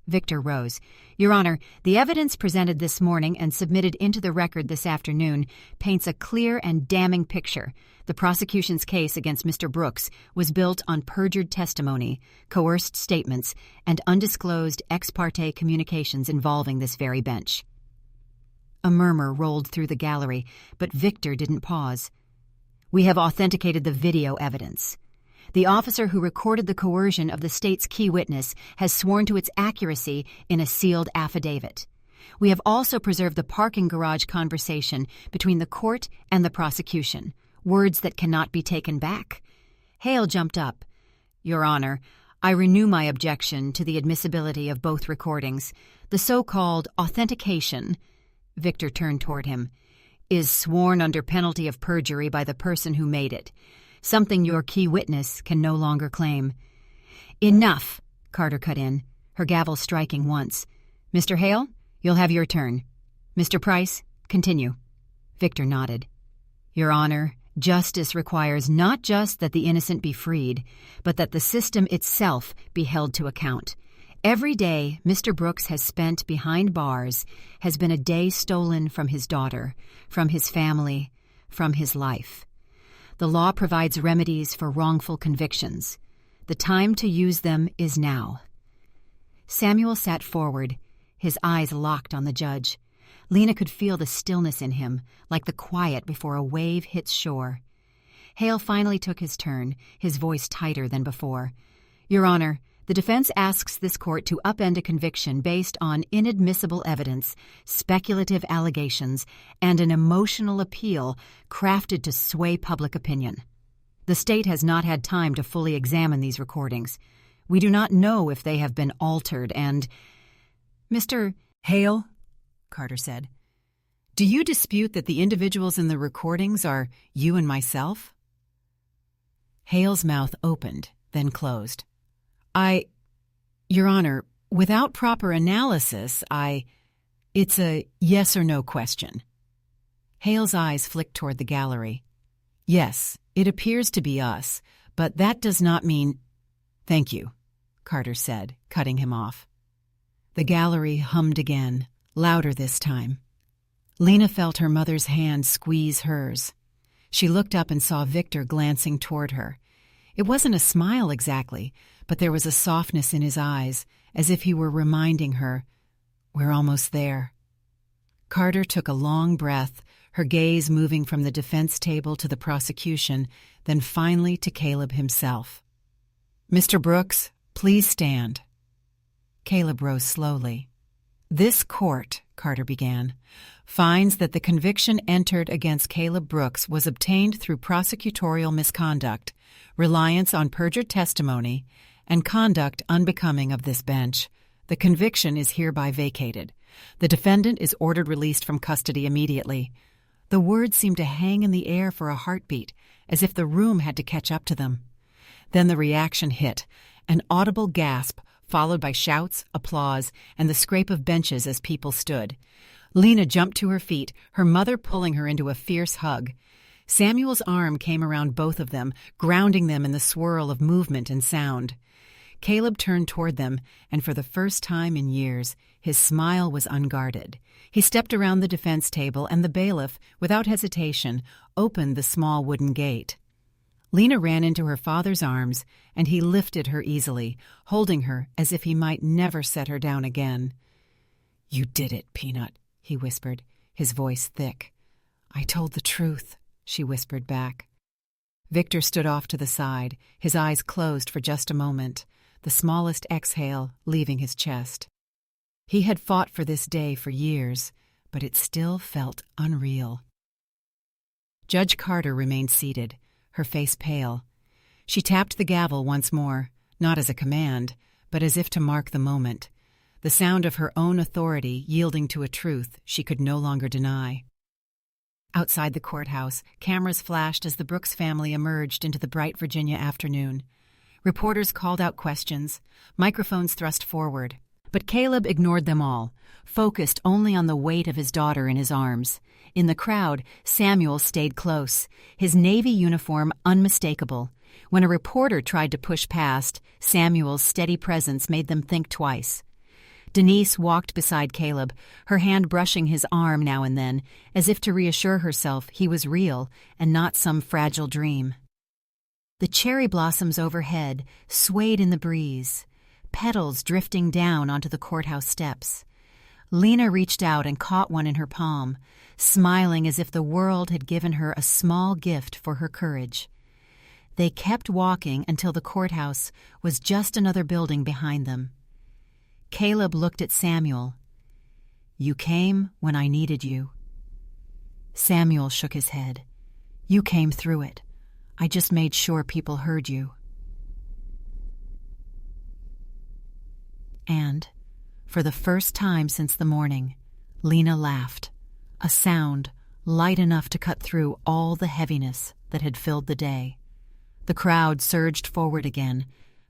Speaker 1: Victor rose. "Your Honor, the evidence presented this morning and submitted into the record this afternoon paints a clear and damning picture. The prosecution's case against Mr. Brooks was built on perjured testimony, coerced statements, and undisclosed ex parte communications involving this very bench." A murmur rolled through the gallery, but Victor didn't pause. "We have authenticated the video evidence. The officer who recorded the coercion of the state's key witness has sworn to its accuracy in a sealed affidavit. We have also preserved the parking garage conversation between the court and the prosecution, words that cannot be taken back." Hale jumped up. "Your Honor, I renew my objection to the admissibility of both recordings. The so-called authentication," Victor turned toward him, "is sworn under penalty of perjury by the person who made it, something your key witness can no longer claim." "Enough," Carter cut in, her gavel striking once. "Mr. Hale, you'll have your turn. Mr. Price, continue." Victor nodded. "Your Honor, justice requires not just that the innocent be freed, but that the system itself be held to account. Every day Mr. Brooks has spent behind bars has been a day stolen from his daughter, from his family, from his life. The law provides remedies for wrongful convictions. The time to use them is now." Samuel sat forward, his eyes locked on the judge. Lena could feel the stillness in him, like the quiet before a wave hits shore. Hale finally took his turn, his voice tighter than before. "Your Honor, the defense asks this court to upend a conviction based on inadmissible evidence, speculative allegations, and an emotional appeal crafted to sway public opinion. The state has not had time to fully examine these recordings. We do not know if they have been altered and—" "Mr. Hale," Carter said, "do you dispute that the individuals in the recordings are you and myself?" Hale's mouth opened, then closed. Your Honor, without proper analysis, it's a yes or no question." Hale's eyes flicked toward the gallery. "Yes, it appears to be us, but that does not mean—" "Thank you," Carter said, cutting him off. The gallery hummed again, louder this time. Lena felt her mother's hand squeeze hers. She looked up and saw Victor glancing toward her. It wasn't a smile exactly, but there was a softness in his eyes, as if he were reminding her, "We're almost there." Carter took a long breath, her gaze moving from the defense table to the prosecution, then finally to Caleb himself. "Mr. Brooks, please stand." Caleb rose slowly. "This court," Carter began, "finds that the conviction entered against Caleb Brooks was obtained through prosecutorial misconduct, reliance on perjured testimony, and conduct unbecoming of this bench. The conviction is hereby vacated. The defendant is ordered released from custody immediately." The words seemed to hang in the air for a heartbeat, as if the room had to catch up to them. Then the reaction hit, an audible gasp, followed by shouts, applause, and the scrape of benches as people stood. Lena jumped to her feet, her mother pulling her into a fierce hug. Samuel's arm came around both of them, grounding them in the swirl of movement and sound. Caleb turned toward them, and for the first time in years, his smile was unguarded. He stepped around the defense table, and the bailiff, without hesitation, opened the small wooden gate. Lena ran into her father's arms, and he lifted her easily, holding her as if he might never set her down again. "You did it, Peanut," he whispered, his voice thick. "I told the truth," she whispered back. Victor stood off to the side, his eyes closed for just a moment, the smallest exhale leaving his chest. He had fought for this day for years, but it still felt unreal. Judge Carter remained seated, her face pale. She tapped the gavel once more, not as a command, but as if to mark the moment, the sound of her own authority yielding to a truth she could no longer deny. Outside the courthouse, cameras flashed as the Brooks family emerged into the bright Virginia afternoon. Reporters called out questions, microphones thrust forward. But Caleb ignored them all, focused only on the weight of his daughter in his arms. In the crowd, Samuel stayed close, his Navy uniform unmistakable. When a reporter tried to push past, Samuel's steady presence made them think twice. Denise walked beside Caleb, her hand brushing his arm now and then, as if to reassure herself he was real and not some fragile dream. The cherry blossoms overhead swayed in the breeze, petals drifting down onto the courthouse steps. Lena reached out and caught one in her palm, smiling as if the world had given her a small gift for her courage. They kept walking until the courthouse was just another building behind them. Caleb looked at Samuel. "You came when I needed you." Samuel shook his head. "You came through it. I just made sure people heard you." And, for the first time since the morning, Lena laughed, a sound light enough to cut through all the heaviness that had filled the day. The crowd surged forward again,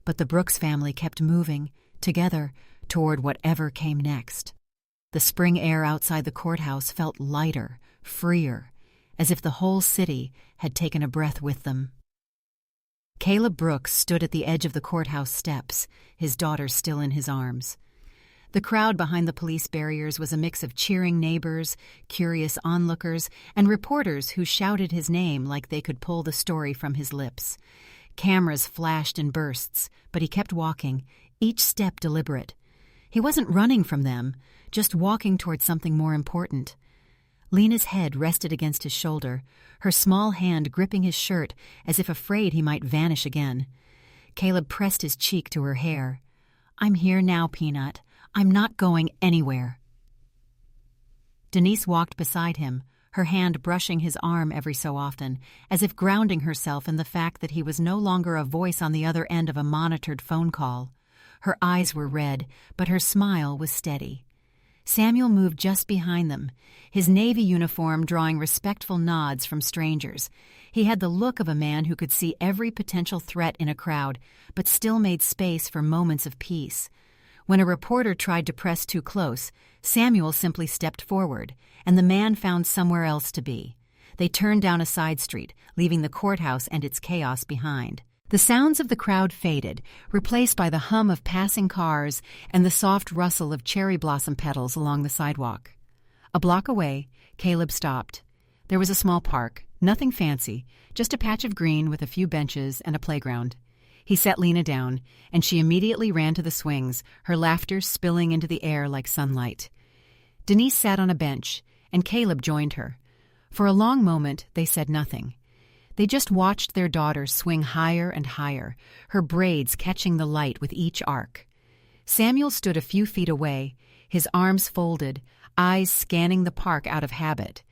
Speaker 1: but the Brooks family kept moving, together, toward whatever came next. The spring air outside the courthouse felt lighter, freer, as if the whole city had taken a breath with them. Caleb Brooks stood at the edge of the courthouse steps, his daughter still in his arms. The crowd behind the police barriers was a mix of cheering neighbors, curious onlookers, and reporters who shouted his name like they could pull the story from his lips. Cameras flashed in bursts, but he kept walking, each step deliberate. He wasn't running from them, just walking toward something more important. Lena's head rested against his shoulder, her small hand gripping his shirt as if afraid he might vanish again. Caleb pressed his cheek to her hair. "I'm here now, Peanut. I'm not going anywhere." Denise walked beside him, her hand brushing his arm every so often, as if grounding herself in the fact that he was no longer a voice on the other end of a monitored phone call. Her eyes were red, but her smile was steady. Samuel moved just behind them, his Navy uniform drawing respectful nods from strangers. He had the look of a man who could see every potential threat in a crowd, but still made space for moments of peace. When a reporter tried to press too close, Samuel simply stepped forward, and the man found somewhere else to be. They turned down a side street, leaving the courthouse and its chaos behind. The sounds of the crowd faded, replaced by the hum of passing cars and the soft rustle of cherry blossom petals along the sidewalk. A block away, Caleb stopped. There was a small park, nothing fancy, just a patch of green with a few benches and a playground. He set Lena down, and she immediately ran to the swings, her laughter spilling into the air like sunlight. Denise sat on a bench, and Caleb joined her. For a long moment, they said nothing. They just watched their daughter swing higher and higher, her braids catching the light with each arc. Samuel stood a few feet away, his arms folded, eyes scanning the park out of habit.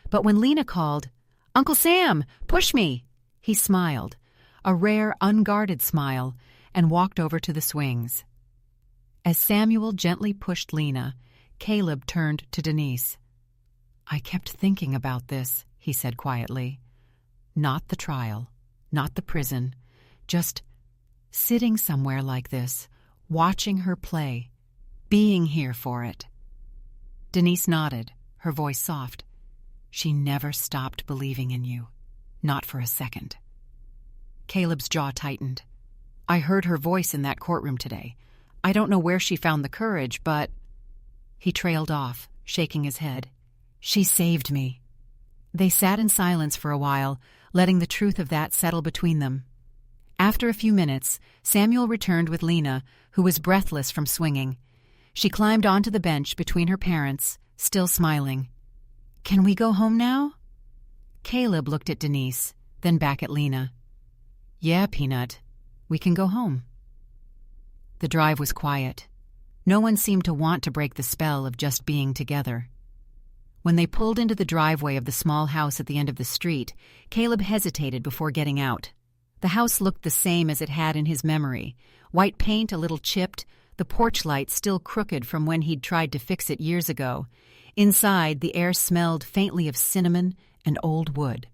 Speaker 1: But when Lena called, "Uncle Sam, push me!" he smiled, a rare, unguarded smile, and walked over to the swings. As Samuel gently pushed Lena, Caleb turned to Denise. "I kept thinking about this," he said quietly. "Not the trial, not the prison, just sitting somewhere like this, watching her play, being here for it." Denise nodded, her voice soft. "She never stopped believing in you, not for a second." Caleb's jaw tightened. "I heard her voice in that courtroom today. I don't know where she found the courage, but—" He trailed off, shaking his head. "She saved me." They sat in silence for a while, letting the truth of that settle between them. After a few minutes, Samuel returned with Lena, who was breathless from swinging. She climbed onto the bench between her parents, still smiling. "Can we go home now?" Caleb looked at Denise, then back at Lena. "Yeah, Peanut, we can go home." The drive was quiet. No one seemed to want to break the spell of just being together. When they pulled into the driveway of the small house at the end of the street, Caleb hesitated before getting out. The house looked the same as it had in his memory. White paint a little chipped, the porch light still crooked from when he'd tried to fix it years ago. Inside, the air smelled faintly of cinnamon and old wood.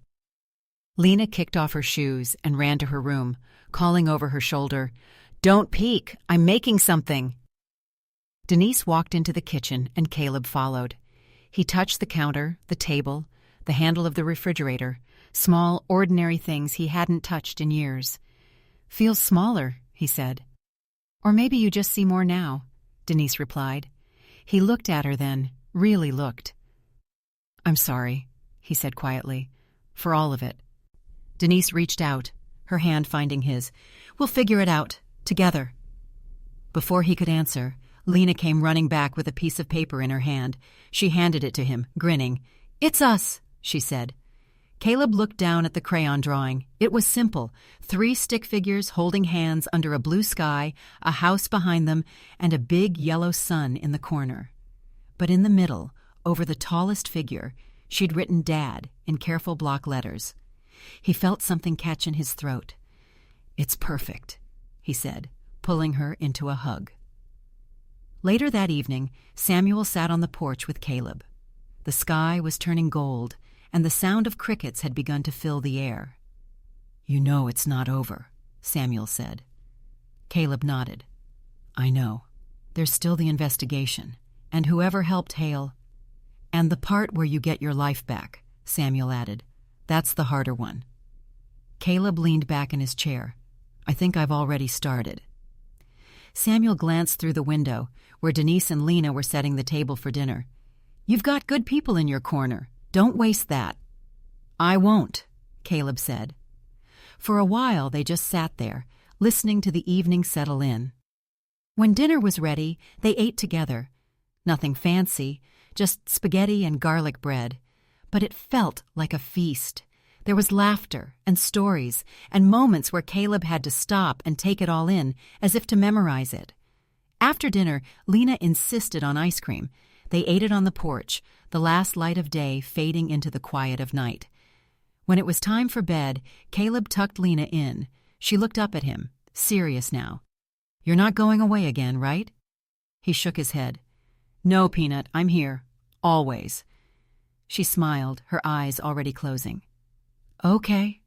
Speaker 1: Lena kicked off her shoes and ran to her room, calling over her shoulder, "Don't peek, I'm making something." Denise walked into the kitchen and Caleb followed. He touched the counter, the table, the handle of the refrigerator, small, ordinary things he hadn't touched in years. "Feels smaller," he said. "Or maybe you just see more now," Denise replied. He looked at her then, really looked. "I'm sorry," he said quietly, "for all of it." Denise reached out, her hand finding his. "We'll figure it out, together." Before he could answer, Lena came running back with a piece of paper in her hand. She handed it to him, grinning. "It's us," she said. Caleb looked down at the crayon drawing. It was simple. 3 stick figures holding hands under a blue sky, a house behind them, and a big yellow sun in the corner. But in the middle, over the tallest figure, she'd written Dad in careful block letters. He felt something catch in his throat. "It's perfect," he said, pulling her into a hug. Later that evening, Samuel sat on the porch with Caleb. The sky was turning gold, and the sound of crickets had begun to fill the air. "You know it's not over," Samuel said. Caleb nodded. "I know. There's still the investigation, and whoever helped Hale. And the part where you get your life back," Samuel added. "That's the harder one." Caleb leaned back in his chair. "I think I've already started." Samuel glanced through the window, where Denise and Lena were setting the table for dinner. "You've got good people in your corner. Don't waste that." "I won't," Caleb said. For a while they just sat there, listening to the evening settle in. When dinner was ready, they ate together. Nothing fancy, just spaghetti and garlic bread. But it felt like a feast. There was laughter and stories and moments where Caleb had to stop and take it all in, as if to memorize it. After dinner, Lena insisted on ice cream. They ate it on the porch, the last light of day fading into the quiet of night. When it was time for bed, Caleb tucked Lena in. She looked up at him, serious now. "You're not going away again, right?" He shook his head. "No, Peanut, I'm here. Always." She smiled, her eyes already closing. "Okay."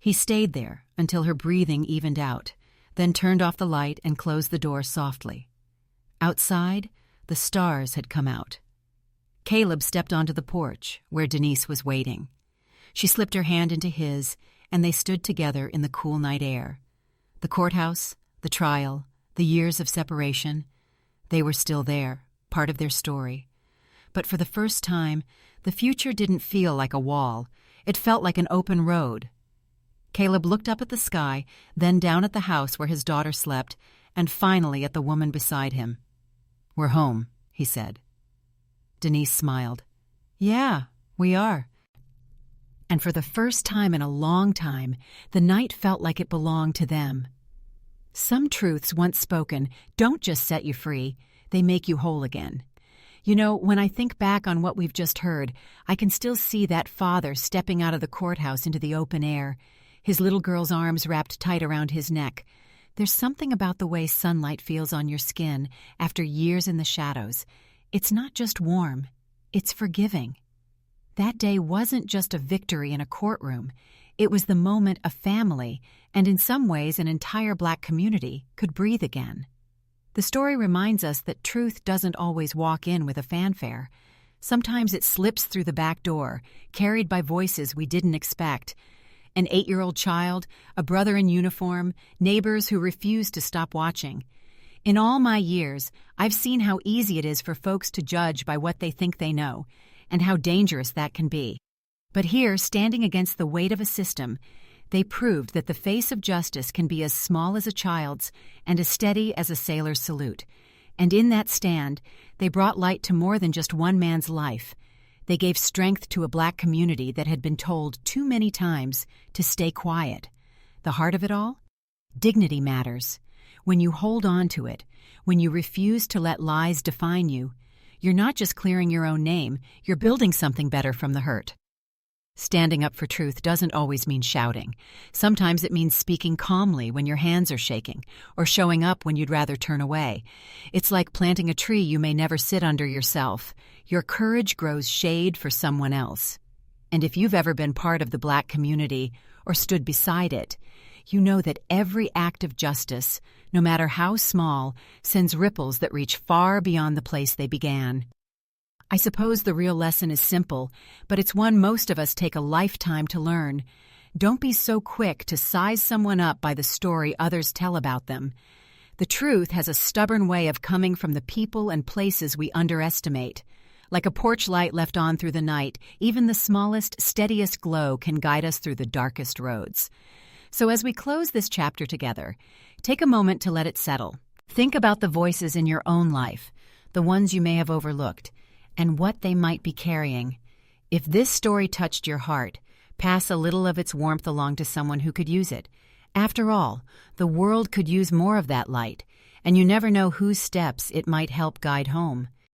Speaker 1: He stayed there until her breathing evened out, then turned off the light and closed the door softly. Outside, the stars had come out. Caleb stepped onto the porch, where Denise was waiting. She slipped her hand into his, and they stood together in the cool night air. The courthouse, the trial, the years of separation, they were still there, part of their story. But for the first time, the future didn't feel like a wall. It felt like an open road. Caleb looked up at the sky, then down at the house where his daughter slept, and finally at the woman beside him. "We're home," he said. Denise smiled. "Yeah, we are." And for the first time in a long time, the night felt like it belonged to them. Some truths once spoken don't just set you free, they make you whole again. You know, when I think back on what we've just heard, I can still see that father stepping out of the courthouse into the open air, his little girl's arms wrapped tight around his neck. There's something about the way sunlight feels on your skin after years in the shadows. It's not just warm, it's forgiving. That day wasn't just a victory in a courtroom. It was the moment a family, and in some ways an entire Black community, could breathe again. The story reminds us that truth doesn't always walk in with a fanfare. Sometimes it slips through the back door, carried by voices we didn't expect. An 8-year-old child, a brother in uniform, neighbors who refuse to stop watching. In all my years, I've seen how easy it is for folks to judge by what they think they know, and how dangerous that can be. But here, standing against the weight of a system, they proved that the face of justice can be as small as a child's and as steady as a sailor's salute. And in that stand, they brought light to more than just one man's life. They gave strength to a Black community that had been told too many times to stay quiet. The heart of it all? Dignity matters. When you hold on to it, when you refuse to let lies define you, you're not just clearing your own name, you're building something better from the hurt. Standing up for truth doesn't always mean shouting. Sometimes it means speaking calmly when your hands are shaking, or showing up when you'd rather turn away. It's like planting a tree you may never sit under yourself. Your courage grows shade for someone else. And if you've ever been part of the Black community or stood beside it, you know that every act of justice, no matter how small, sends ripples that reach far beyond the place they began. I suppose the real lesson is simple, but it's one most of us take a lifetime to learn. Don't be so quick to size someone up by the story others tell about them. The truth has a stubborn way of coming from the people and places we underestimate. Like a porch light left on through the night, even the smallest, steadiest glow can guide us through the darkest roads. So as we close this chapter together, take a moment to let it settle. Think about the voices in your own life, the ones you may have overlooked, and what they might be carrying. If this story touched your heart, pass a little of its warmth along to someone who could use it. After all, the world could use more of that light, and you never know whose steps it might help guide home.